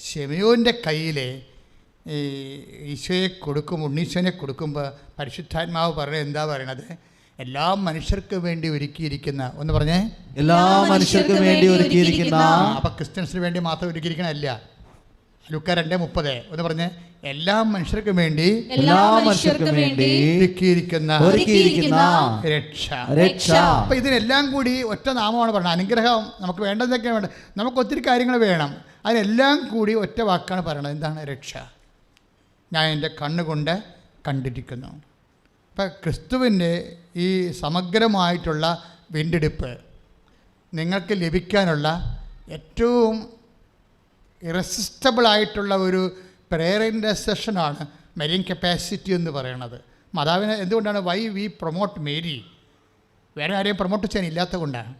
ശിമയോൻ്റെ കയ്യിൽ ഈശോയെ കൊടുക്കും, ഉണ്ണീശോനെ കൊടുക്കുമ്പോൾ പരിശുദ്ധാത്മാവ് പറയുന്നത് എന്താ പറയണത്? എല്ലാ മനുഷ്യർക്കും വേണ്ടി ഒരുക്കിയിരിക്കുന്ന, ഒന്ന് പറഞ്ഞേ, എല്ലാ മനുഷ്യർക്കും വേണ്ടി ഒരുക്കിയിരിക്കുന്ന. അപ്പം ക്രിസ്ത്യൻസിന് വേണ്ടി മാത്രം ഒരുക്കിയിരിക്കണമല്ല. ലൂക്ക 2:30 ഒന്ന് പറഞ്ഞേ, എല്ലാ മനുഷ്യർക്കും വേണ്ടി, എല്ലാ മനുഷ്യർക്കും വേണ്ടി ഒരുക്കിയിരിക്കുന്ന രക്ഷ. അപ്പം ഇതിനെല്ലാം കൂടി ഒറ്റ നാമമാണ് പറയുന്നത്. അനുഗ്രഹം നമുക്ക് വേണ്ടതൊക്കെയാണ് വേണ്ടത്. നമുക്ക് ഒത്തിരി കാര്യങ്ങൾ വേണം. അതിനെല്ലാം കൂടി ഒറ്റ വാക്കാണ് പറയണത്. എന്താണ്? രക്ഷ. ഞാൻ എൻ്റെ കണ്ണുകൊണ്ട് കണ്ടിരിക്കുന്നു. ഇപ്പം ക്രിസ്തുവിൻ്റെ ഈ സമഗ്രമായിട്ടുള്ള വീണ്ടെടുപ്പ് നിങ്ങൾക്ക് ലഭിക്കാനുള്ള ഏറ്റവും ഇറസിസ്റ്റബിളായിട്ടുള്ള ഒരു പ്രെയർ ഇൻ്റർസെഷനാണ് മെരിയൻ കപ്പാസിറ്റി എന്ന് പറയുന്നത്. മാതാവിനെ എന്തുകൊണ്ടാണ് വൈ വി പ്രൊമോട്ട് മേരി? വേറെ ആരെയും പ്രൊമോട്ട് ചെയ്യാൻ ഇല്ലാത്തത് കൊണ്ടാണ്.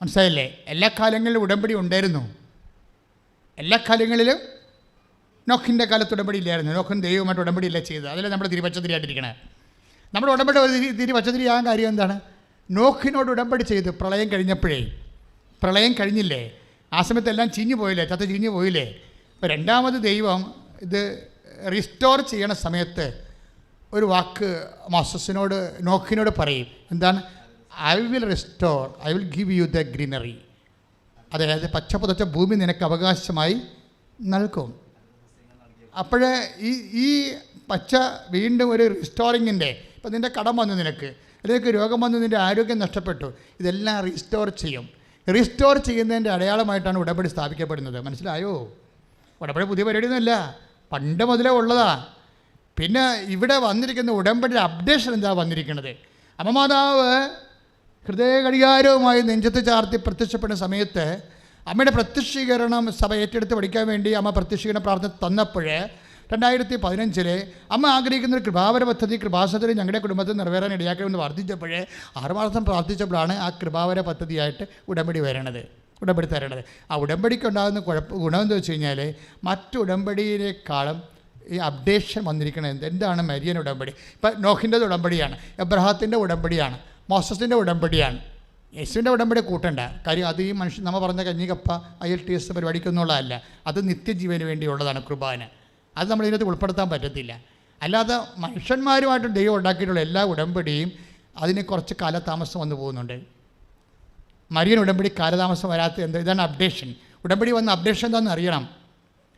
മനസ്സിലായില്ലേ? എല്ലാ കാലങ്ങളിലും ഉടമ്പടി ഉണ്ടായിരുന്നു. എല്ലാ കാലങ്ങളിലും നോക്കിൻ്റെ കാലത്ത് ഉടമ്പടി ഇല്ലായിരുന്നു. നോക്കും ദൈവമായിട്ട് ഉടമ്പടി ഇല്ല ചെയ്തത്. അതിൽ നമ്മൾ തിരിപച്ചതിരിയായിട്ടിരിക്കണേ. നമ്മുടെ ഉടമ്പടി തിരിപച്ചതിരിയാകാൻ കാര്യം എന്താണ്? നോക്കിനോട് ഉടമ്പടി ചെയ്തു. പ്രളയം കഴിഞ്ഞപ്പോഴേ, പ്രളയം കഴിഞ്ഞില്ലേ? ആ സമയത്ത് എല്ലാം ചീഞ്ഞു പോയില്ലേ? ചത്ത ചീഞ്ഞു പോയില്ലേ? ഇപ്പോൾ രണ്ടാമത് ദൈവം ഇത് റിസ്റ്റോർ ചെയ്യണ സമയത്ത് ഒരു വാക്ക് മോസസിനോട്, നോക്കിനോട് പറയും. എന്താണ്? I will restore, I will give you the greenery. അതായത് പച്ച പുതച്ച ഭൂമി നിനക്ക് അവകാശമായി നൽകും. അപ്പോഴേ ഈ പച്ച വീണ്ടും ഒരു റിസ്റ്റോറിങ്ങിൻ്റെ, ഇപ്പം നിൻ്റെ കടം വന്നു, നിനക്ക് രോഗം വന്നു, നിൻ്റെ ആരോഗ്യം നഷ്ടപ്പെട്ടു, ഇതെല്ലാം റീസ്റ്റോർ ചെയ്യും. റീസ്റ്റോർ ചെയ്യുന്നതിൻ്റെ അടയാളമായിട്ടാണ് ഉടമ്പടി സ്ഥാപിക്കപ്പെടുന്നത്. മനസ്സിലായോ? ഉടമ്പടി പുതിയ പരിപാടിയൊന്നുമല്ല, പണ്ട് മുതലേ ഉള്ളതാ. പിന്നെ ഇവിടെ വന്നിരിക്കുന്ന ഉടമ്പടിയുടെ അപ്ഡേഷൻ എന്താ വന്നിരിക്കുന്നത്? അമ്മമാതാവ് ഹൃദയഘടികാരവുമായി നെഞ്ചത്ത് ചാർത്തി പ്രത്യക്ഷപ്പെടുന്ന സമയത്ത് അമ്മയുടെ പ്രത്യക്ഷീകരണം സഭ ഏറ്റെടുത്ത് പഠിക്കാൻ വേണ്ടി അമ്മ പ്രത്യക്ഷീകരണ പ്രാർത്ഥന തന്നപ്പോൾ 2015 അമ്മ ആഗ്രഹിക്കുന്ന ഒരു കൃപാവര പദ്ധതി കൃപാസനത്തിൽ ഞങ്ങളുടെ കുടുംബത്തിൽ നിറവേറാൻ ഇടയാക്കണമെന്ന് പ്രാർത്ഥിച്ചപ്പോൾ 6 മാസം പ്രാർത്ഥിച്ചപ്പോഴാണ് ആ കൃപാവര പദ്ധതിയായിട്ട് ഉടമ്പടി തരണത്. ആ ഉടമ്പടിക്കുണ്ടാകുന്ന ഗുണമെന്ന് വെച്ച് കഴിഞ്ഞാൽ മറ്റു ഉടമ്പടിയിലേക്കാളും ഈ അപ്ഡേഷൻ വന്നിരിക്കുന്നത് എന്താണ്? മരിയൻ ഉടമ്പടി. ഇപ്പം നോഹിൻ്റെ ഉടമ്പടിയാണ്, എബ്രഹാത്തിൻ്റെ ഉടമ്പടിയാണ്, മോസസിൻ്റെ ഉടമ്പടിയാണ്. യേശുവിൻ്റെ ഉടമ്പടി കൂട്ടണ്ട കാര്യം. അത് ഈ മനുഷ്യൻ നമ്മൾ പറഞ്ഞ കഞ്ഞിക്കപ്പ ILTS പരിപാടിക്കൊന്നുള്ളതല്ല. അത് നിത്യജീവന് വേണ്ടിയുള്ളതാണ് കുർബാന. അത് നമ്മൾ ഇതിനകത്ത് ഉൾപ്പെടുത്താൻ പറ്റത്തില്ല. അല്ലാതെ മനുഷ്യന്മാരുമായിട്ട് ദൈവം ഉണ്ടാക്കിയിട്ടുള്ള എല്ലാ ഉടമ്പടിയും അതിന് കുറച്ച് കാലതാമസം വന്നു പോകുന്നുണ്ട്. മരിയൻ ഉടമ്പടി കാലതാമസം വരാത്ത എന്താ? ഇതാണ് അപ്ഡേഷൻ. ഉടമ്പടി വന്ന അപ്ഡേഷൻ എന്താണെന്ന് അറിയണം.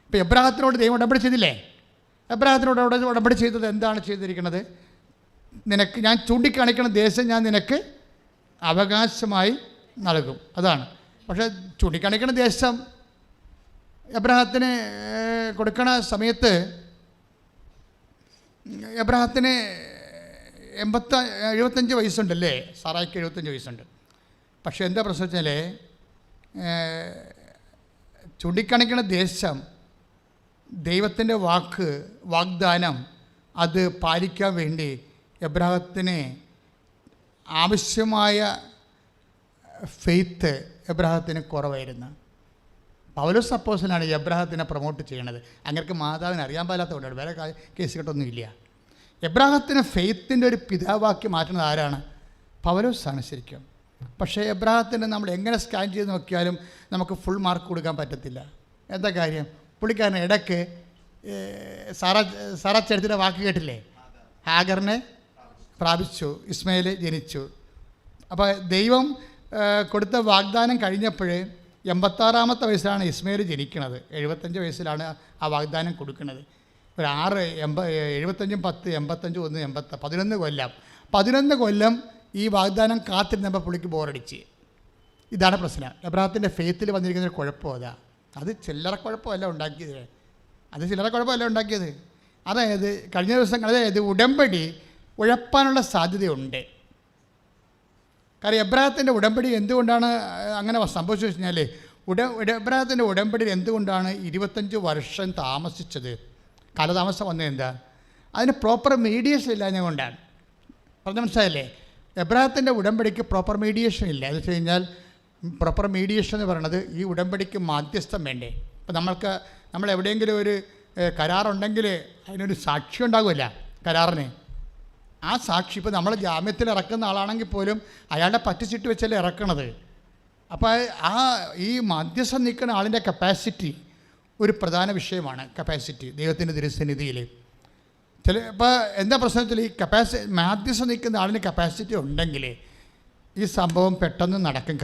ഇപ്പോൾ എബ്രഹാത്തിനോട് ദൈവം ഉടമ്പടി ചെയ്തില്ലേ? എബ്രഹാത്തിനോട് ഉടമ്പടി ചെയ്തത് എന്താണ് ചെയ്തിരിക്കുന്നത്? നിനക്ക് ഞാൻ ചൂണ്ടിക്കാണിക്കുന്ന ദേശം ഞാൻ നിനക്ക് അവകാശമായി നൽകും. അതാണ്. പക്ഷേ ചൂണ്ടിക്കാണിക്കുന്ന ദേശം എബ്രഹാത്തിന് കൊടുക്കണ സമയത്ത് എബ്രഹാത്തിന് 75 വയസ്സുണ്ടല്ലേ? സാറായ്ക്ക് 75 വയസ്സുണ്ട്. പക്ഷേ എന്താ പ്രശ്നം വെച്ചാൽ ചൂണ്ടിക്കാണിക്കുന്ന ദേശം, ദൈവത്തിൻ്റെ വാഗ്ദാനം അത് പാലിക്കാൻ വേണ്ടി എബ്രഹാത്തിന് ആവശ്യമായ ഫെയ്ത്ത് എബ്രഹാത്തിന് കുറവായിരുന്നു. പൗലോസ് അപ്പോസ്തലനാണ് എബ്രഹാത്തിനെ പ്രൊമോട്ട് ചെയ്യണത്. അങ്ങനെ മാതാവിനെ അറിയാൻ പാടില്ലാത്തതുകൊണ്ടാണ്, വേറെ കേസ് കേട്ടൊന്നുമില്ല. എബ്രഹാത്തിന് ഫെയ്ത്തിൻ്റെ ഒരു പിതാവാക്കി മാറ്റുന്നത് ആരാണ്? പൗലോസാണ് ശരിക്കും. പക്ഷേ എബ്രഹാത്തിനെ നമ്മൾ എങ്ങനെ സ്കാൻ ചെയ്ത് നോക്കിയാലും നമുക്ക് ഫുൾ മാർക്ക് കൊടുക്കാൻ പറ്റത്തില്ല. എന്താ കാര്യം? പുള്ളിക്കാരൻ ഇടയ്ക്ക് സാറാ ചരിത്രത്തിൻ്റെ വാക്ക് കേട്ടില്ലേ? ഹാഗറിനെ പ്രാപിച്ചു, ഇസ്മയിൽ ജനിച്ചു. അപ്പോൾ ദൈവം കൊടുത്ത വാഗ്ദാനം കഴിഞ്ഞപ്പോൾ 86-ാമത്തെ വയസ്സിലാണ് ഇസ്മയിൽ ജനിക്കുന്നത്. 75 വയസ്സിലാണ് ആ വാഗ്ദാനം കൊടുക്കുന്നത്. ഒരു 75, 10, 85, 1, 11 കൊല്ലം. 11 കൊല്ലം ഈ വാഗ്ദാനം കാത്തിരുന്നപ്പോൾ പുള്ളിക്ക് ബോറടിച്ച്. ഇതാണ് പ്രശ്നം. എബ്രഹാത്തിൻ്റെ ഫെയ്ത്തിൽ വന്നിരിക്കുന്ന ഒരു കുഴപ്പം അതാ. അത് ചില്ലറ കുഴപ്പമല്ല ഉണ്ടാക്കിയത്. അതായത് കഴിഞ്ഞ ദിവസം, അതായത് ഉടമ്പടി ഉഴപ്പാനുള്ള സാധ്യതയുണ്ട്. കാര്യം എബ്രാഹത്തിൻ്റെ ഉടമ്പടി എന്തുകൊണ്ടാണ് അങ്ങനെ സംഭവിച്ചു കഴിഞ്ഞാൽ എബ്രാഹത്തിൻ്റെ ഉടമ്പടിയിൽ എന്തുകൊണ്ടാണ് 25 വർഷം താമസിച്ചത്? കാലതാമസം വന്നത് എന്താ? അതിന് പ്രോപ്പർ മീഡിയേഷൻ ഇല്ലാഞ്ഞ കൊണ്ടാണ്. പറഞ്ഞ മനസ്സിലായല്ലേ? എബ്രാഹത്തിൻ്റെ ഉടമ്പടിക്ക് പ്രോപ്പർ മീഡിയേഷൻ ഇല്ല. എന്ന് വെച്ച് കഴിഞ്ഞാൽ പ്രോപ്പർ മീഡിയേഷൻ എന്ന് പറയുന്നത് ഈ ഉടമ്പടിക്ക് മാധ്യസ്ഥം വേണ്ടേ. ഇപ്പം നമ്മൾ എവിടെയെങ്കിലും ഒരു കരാറുണ്ടെങ്കിൽ അതിനൊരു സാക്ഷി ഉണ്ടാകുമല്ല കരാറിന്. ആ സാക്ഷി ഇപ്പോൾ നമ്മൾ ജാമ്യത്തിൽ ഇറക്കുന്ന ആളാണെങ്കിൽ പോലും അയാളുടെ പറ്റിച്ചിട്ട് വെച്ചല്ലേ ഇറക്കണത്. അപ്പോൾ ഈ മധ്യസ്ഥം നിൽക്കുന്ന ആളിൻ്റെ കപ്പാസിറ്റി ഒരു പ്രധാന വിഷയമാണ്. കപ്പാസിറ്റി ദൈവത്തിൻ്റെ തിരുസന്നിധിയിൽ ഇപ്പോൾ എന്താ പ്രശ്നത്തിൽ ഈ മധ്യസ്ഥം നിൽക്കുന്ന ആളിന് കപ്പാസിറ്റി ഉണ്ടെങ്കിൽ ഈ സംഭവം പെട്ടെന്ന് നടക്കും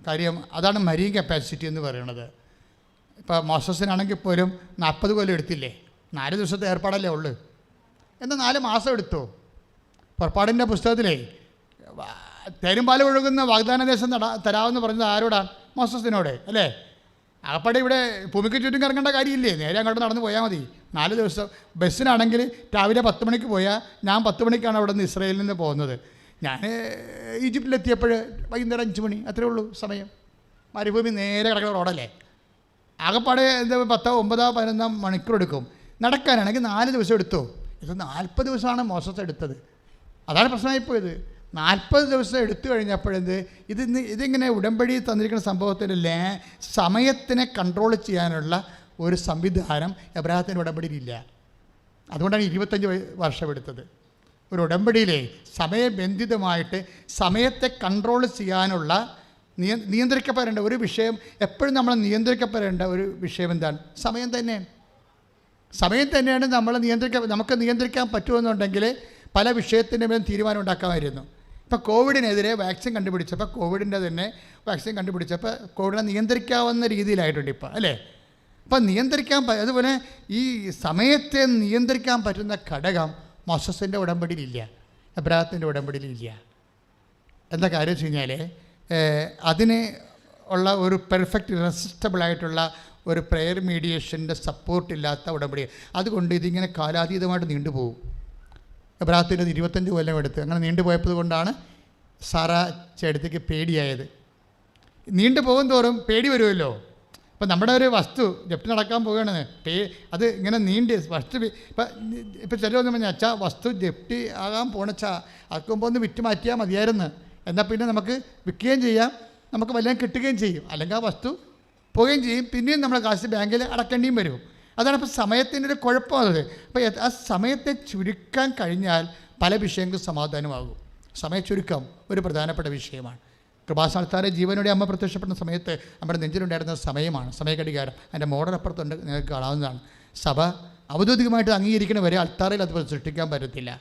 കാര്യം അതാണ് മരീൻ കപ്പാസിറ്റി എന്ന് പറയുന്നത്. ഇപ്പോൾ മോസസിനാണെങ്കിൽ പോലും 40 കൊല്ലം എടുത്തില്ലേ? 4 ദിവസത്തെ ഏർപ്പാടല്ലേ ഉള്ളു. എന്നാൽ 4 മാസം എടുത്തു. പുറപ്പാടിൻ്റെ പുസ്തകത്തിലേ തേരുംപാല് ഒഴുകുന്ന വാഗ്ദാന ദേശം തരാമെന്ന് പറഞ്ഞത് ആരോടാണ്? മോസസിനോട് അല്ലേ? അകപ്പാടെ ഇവിടെ ഭൂമിക്ക് ചുറ്റും കറങ്ങേണ്ട കാര്യമില്ലേ? നേരെ അങ്ങോട്ട് നടന്ന് പോയാൽ മതി. 4 ദിവസം. ബസ്സിനാണെങ്കിൽ രാവിലെ 10 മണിക്ക് പോയാൽ ഞാൻ 10 മണിക്കാണ് അവിടെ നിന്ന് ഇസ്രായേലിൽ നിന്ന് പോകുന്നത്. ഞാൻ ഈജിപ്തിലെത്തിയപ്പോൾ വൈകുന്നേരം 5 മണി, അത്രേ ഉള്ളൂ സമയം. മരുഭൂമി നേരെ കിടക്കുന്ന റോഡല്ലേ. ആകപ്പാടെ 10, 9, 11 മണിക്കൂർ എടുക്കും. നടക്കാനാണെങ്കിൽ 4 ദിവസം എടുത്തു. ഇത് 40 ദിവസമാണ് മോസസ് എടുത്തത്. അതാണ് പ്രശ്നമായിപ്പോയത്. 40 ദിവസം എടുത്തു കഴിഞ്ഞപ്പോഴെന്ത് ഇതിങ്ങനെ ഉടമ്പടി തന്നിരിക്കുന്ന സംഭവത്തിൽ സമയത്തിനെ കൺട്രോൾ ചെയ്യാനുള്ള ഒരു സംവിധാനം എബ്രാഹത്തിൻ്റെ ഉടമ്പടിയിലില്ല. അതുകൊണ്ടാണ് 25 വർഷം എടുത്തത്. ഒരു ഉടമ്പടിയിലെ സമയബന്ധിതമായിട്ട് സമയത്തെ കൺട്രോൾ ചെയ്യാനുള്ള നിയന്ത്രിക്കപ്പെടേണ്ട ഒരു വിഷയം, എപ്പോഴും നമ്മൾ നിയന്ത്രിക്കപ്പെടേണ്ട ഒരു വിഷയം എന്താണ്? സമയം തന്നെയാണ്. സമയം തന്നെയാണ് നമുക്ക് നിയന്ത്രിക്കാൻ പറ്റുമെന്നുണ്ടെങ്കിൽ പല വിഷയത്തിൻ്റെ മേലും തീരുമാനം ഉണ്ടാക്കാമായിരുന്നു. ഇപ്പോൾ കോവിഡിനെതിരെ വാക്സിൻ കണ്ടുപിടിച്ചപ്പോൾ കോവിഡിനെ നിയന്ത്രിക്കാവുന്ന രീതിയിലായിട്ടുണ്ട് ഇപ്പോൾ അല്ലേ? അപ്പം അതുപോലെ ഈ സമയത്തെ നിയന്ത്രിക്കാൻ പറ്റുന്ന ഘടകം മോസസിൻ്റെ ഉടമ്പടിയിലില്ല, എബ്രാഹത്തിൻ്റെ ഉടമ്പടിയിലില്ല. എന്താ കാര്യം വെച്ച് കഴിഞ്ഞാൽ അതിന് ഉള്ള ഒരു പെർഫെക്റ്റ് റെസിസ്റ്റബിളായിട്ടുള്ള ഒരു പ്രെയർ മീഡിയേഷൻ്റെ സപ്പോർട്ടില്ലാത്ത ഉടമ്പടി. അതുകൊണ്ട് ഇതിങ്ങനെ കാലാതീതമായിട്ട് നീണ്ടുപോകും. എബ്രാഹത്തിൻ്റെ 25 കൊല്ലം എടുത്ത് അങ്ങനെ നീണ്ടുപോയപ്പോൾ കൊണ്ടാണ് സാറ ചേട്ടത്തിക്ക് പേടിയായത്. നീണ്ടുപോകും തോറും പേടി വരുമല്ലോ. ഇപ്പം നമ്മുടെ ഒരു വസ്തു ജപ്തി നടക്കാൻ പോവുകയാണ്, അത് ഇങ്ങനെ വസ്തു ഇപ്പം ചിലവൊന്നും പറഞ്ഞാൽ അച്ഛാ വസ്തു ജപ്തി ആകാൻ പോണച്ചാ ആക്കുമ്പോൾ ഒന്ന് വിറ്റ് മാറ്റിയാൽ മതിയായിരുന്നു, എന്നാൽ പിന്നെ നമുക്ക് വിൽക്കുകയും ചെയ്യാം, നമുക്ക് വല്ലതും കിട്ടുകയും ചെയ്യും. അല്ലെങ്കിൽ ആ വസ്തു പോവുകയും ചെയ്യും, പിന്നെയും നമ്മൾ കാശ് ബാങ്കിൽ അടക്കേണ്ടിയും വരും. അതാണ് ഇപ്പോൾ സമയത്തിൻ്റെ ഒരു കുഴപ്പമാണത്. അപ്പോൾ ആ സമയത്തെ ചുരുക്കാൻ കഴിഞ്ഞാൽ പല വിഷയങ്ങൾക്കും സമാധാനമാകും. സമയച്ചുരുക്കം ഒരു പ്രധാനപ്പെട്ട വിഷയമാണ്. കൃപാസ്ഥാനത്താരെ ജീവനോടെ അമ്മ പ്രത്യക്ഷപ്പെടുന്ന സമയത്ത് നമ്മുടെ നെഞ്ചിലുണ്ടായിരുന്ന സമയമാണ് സമയഘടികാരം. അതിൻ്റെ മോഡലപ്പുറത്തുണ്ട്, നിങ്ങൾക്ക് കാണാവുന്നതാണ്. സഭ ഔദ്യോഗികമായിട്ട് അംഗീകരിക്കുന്ന വരെ അൾത്താറയിൽ അത് സൃഷ്ടിക്കാൻ പറ്റത്തില്ല.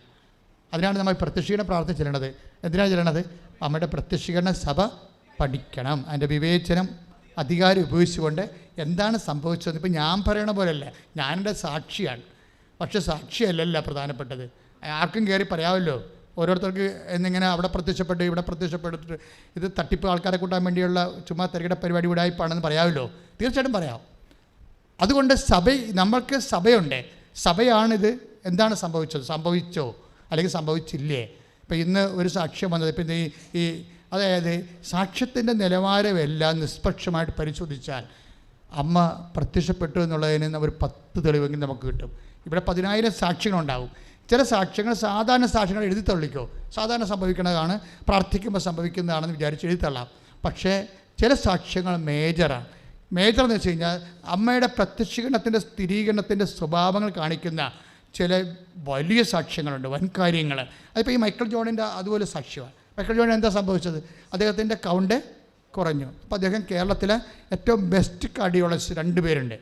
അതിനാണ് നമ്മൾ പ്രത്യക്ഷീകരണ പ്രാർത്ഥന ചെല്ലണത്. എന്തിനാണ് ചെല്ലണത്? അമ്മയുടെ പ്രത്യക്ഷീകരണ സഭ പഠിക്കണം. അതിൻ്റെ വിവേചനം അധികാരം ഉപയോഗിച്ചുകൊണ്ട് എന്താണ് സംഭവിച്ചത്. ഇപ്പം ഞാൻ പറയണ പോലെയല്ല, ഞാനെൻ്റെ സാക്ഷിയാണ്. പക്ഷെ സാക്ഷിയല്ലല്ല പ്രധാനപ്പെട്ടത്. ആർക്കും കയറി പറയാമല്ലോ, ഓരോരുത്തർക്ക് എന്നിങ്ങനെ അവിടെ പ്രത്യക്ഷപ്പെട്ട് ഇവിടെ പ്രത്യക്ഷപ്പെട്ടിട്ട് ഇത് തട്ടിപ്പ് ആൾക്കാരെ കൂട്ടാൻ വേണ്ടിയുള്ള ചുമ്മാ തിരക്കിട പരിപാടി ഉടായ്പാണെന്ന് പറയാമല്ലോ. തീർച്ചയായിട്ടും പറയാം. അതുകൊണ്ട് നമ്മൾക്ക് സഭയുണ്ട്. സഭയാണിത്. എന്താണ് സംഭവിച്ചോ അല്ലെങ്കിൽ സംഭവിച്ചില്ലേ? ഇപ്പം ഇന്ന് ഒരു സാക്ഷ്യം വന്നത്, ഇപ്പം അതായത് സാക്ഷ്യത്തിൻ്റെ നിലവാരമെല്ലാം നിഷ്പക്ഷമായിട്ട് പരിശോധിച്ചാൽ അമ്മ പ്രത്യക്ഷപ്പെട്ടു എന്നുള്ളതിന് ഒരു 10 തെളിവെങ്കിലും നമുക്ക് കിട്ടും. ഇവിടെ 10,000 സാക്ഷ്യങ്ങളുണ്ടാകും. ചില സാക്ഷ്യങ്ങൾ സാധാരണ സാക്ഷ്യങ്ങൾ എഴുതി തള്ളിക്കോ, സാധാരണ സംഭവിക്കുന്നതാണ്, പ്രാർത്ഥിക്കുമ്പോൾ സംഭവിക്കുന്നതാണെന്ന് വിചാരിച്ച് എഴുതി തള്ളാം. പക്ഷേ ചില സാക്ഷ്യങ്ങൾ മേജറാണ്. മേജർ എന്ന് വെച്ച് കഴിഞ്ഞാൽ അമ്മയുടെ പ്രത്യക്ഷീകരണത്തിൻ്റെ സ്ഥിരീകരണത്തിൻ്റെ സ്വഭാവങ്ങൾ കാണിക്കുന്ന ചില വലിയ സാക്ഷ്യങ്ങളുണ്ട്, വൻ കാര്യങ്ങൾ. അതിപ്പോൾ ഈ മൈക്കിൾ ജോണിൻ്റെ അതുപോലെ സാക്ഷ്യമാണ്. മൈക്കിൾ ജോണിന് എന്താ സംഭവിച്ചത്? അദ്ദേഹത്തിൻ്റെ കൗണ്ട് കുറഞ്ഞു. അപ്പോൾ അദ്ദേഹം കേരളത്തിലെ ഏറ്റവും ബെസ്റ്റ് കാർഡിയോളജിസ്റ്റ് 2 പേരുണ്ട്.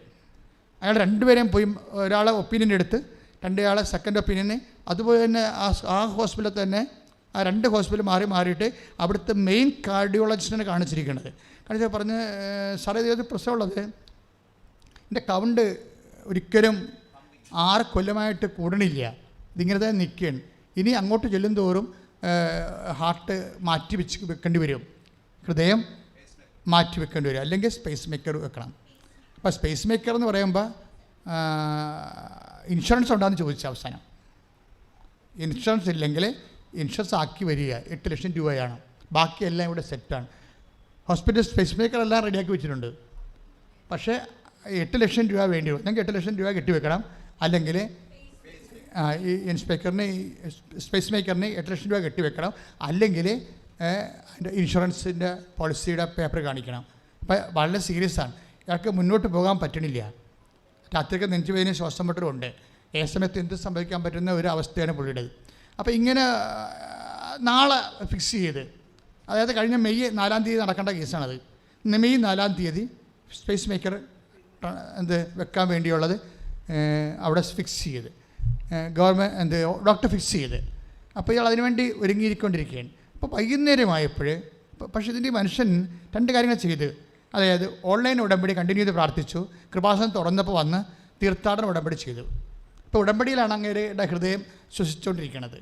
അയാൾ 2 പേരെയും പോയി ഒരാളെ ഒപ്പീനിയൻ എടുത്ത് 2 ആളെ സെക്കൻഡ് ഒപ്പീനിയന്, അതുപോലെ തന്നെ ആ ഹോസ്പിറ്റലിൽ തന്നെ ആ 2 ഹോസ്പിറ്റൽ മാറിയിട്ട് അവിടുത്തെ മെയിൻ കാർഡിയോളജിസ്റ്റിനെ കാണിച്ചിരിക്കുന്നത്. കാണിച്ചാൽ പറഞ്ഞ് സാറേ ഇതൊരു പ്രശ്നമുള്ളത്, എൻ്റെ കൗണ്ട് ഒരിക്കലും 6 കൊല്ലമായിട്ട് കൂടണില്ല, ഇതിങ്ങനെ തന്നെ നിൽക്കുകയാണ്. ഇനി അങ്ങോട്ട് ചെല്ലും തോറും ഹാർട്ട് മാറ്റി വെക്കേണ്ടി വരും, ഹൃദയം മാറ്റി വെക്കേണ്ടി വരും, അല്ലെങ്കിൽ സ്പേസ് മേക്കർ വെക്കണം. അപ്പോൾ സ്പേസ് മേക്കർ എന്ന് പറയുമ്പോൾ ഇൻഷുറൻസ് ഉണ്ടോയെന്ന് ചോദിച്ചു. അവസാനം ഇൻഷുറൻസ് ഇല്ലെങ്കിൽ ഇൻഷുറൻസ് ആക്കി വരിക 8 ലക്ഷം രൂപയാണ്. ബാക്കിയെല്ലാം ഇവിടെ സെറ്റാണ്. ഹോസ്പിറ്റൽ സ്പേസ് മേക്കർ എല്ലാം റെഡിയാക്കി വെച്ചിട്ടുണ്ട്. പക്ഷേ 8 ലക്ഷം രൂപ വേണ്ടി വരും. നിങ്ങൾക്ക് 8 ലക്ഷം രൂപ കെട്ടിവെക്കണം. അല്ലെങ്കിൽ ഈ ഇൻസ്പെക്ടറിന് സ്പേസ് മേക്കറിന് 8 ലക്ഷം രൂപ കെട്ടിവെക്കണം. അല്ലെങ്കിൽ അതിൻ്റെ ഇൻഷുറൻസിൻ്റെ പോളിസിയുടെ പേപ്പർ കാണിക്കണം. അപ്പം വളരെ സീരിയസ് ആണ്. ഇയാൾക്ക് മുന്നോട്ട് പോകാൻ പറ്റണില്ല. രാത്രിയൊക്കെ നെഞ്ചുവേദനയും ശ്വാസം മുട്ടലും ഉണ്ട്. ഏത് സമയത്ത് എന്ത് സംഭവിക്കാൻ പറ്റുന്ന ഒരു അവസ്ഥയാണ് പുള്ളിയുടേത്. അപ്പോൾ ഇങ്ങനെ നാളെ ഫിക്സ് ചെയ്ത്, അതായത് കഴിഞ്ഞ മെയ് 4-ാം തീയതി നടക്കേണ്ട കേസാണത്. മെയ് 4-ാം തീയതി സ്പേസ് മേക്കർ വെക്കാൻ വേണ്ടിയുള്ളത് അവിടെ ഫിക്സ് ചെയ്ത്, ഗവൺമെൻറ് ഡോക്ടർ ഫിക്സ് ചെയ്ത്. അപ്പോൾ ഇയാൾ അതിനുവേണ്ടി ഒരുങ്ങിയിരിക്കൊണ്ടിരിക്കുകയാണ്. അപ്പോൾ വൈകുന്നേരമായപ്പോൾ പക്ഷേ ഇതിൻ്റെ മനുഷ്യൻ 2 കാര്യങ്ങൾ ചെയ്ത്. അതായത് ഓൺലൈൻ ഉടമ്പടി കണ്ടിന്യൂ ചെയ്ത് പ്രാർത്ഥിച്ചു. കൃപാസനം തുറന്നപ്പോൾ വന്ന് തീർത്ഥാടന ഉടമ്പടി ചെയ്തു. ഇപ്പോൾ ഉടമ്പടിയിലാണ് അങ്ങേരുടെ ഹൃദയം ശ്വസിച്ചുകൊണ്ടിരിക്കുന്നത്.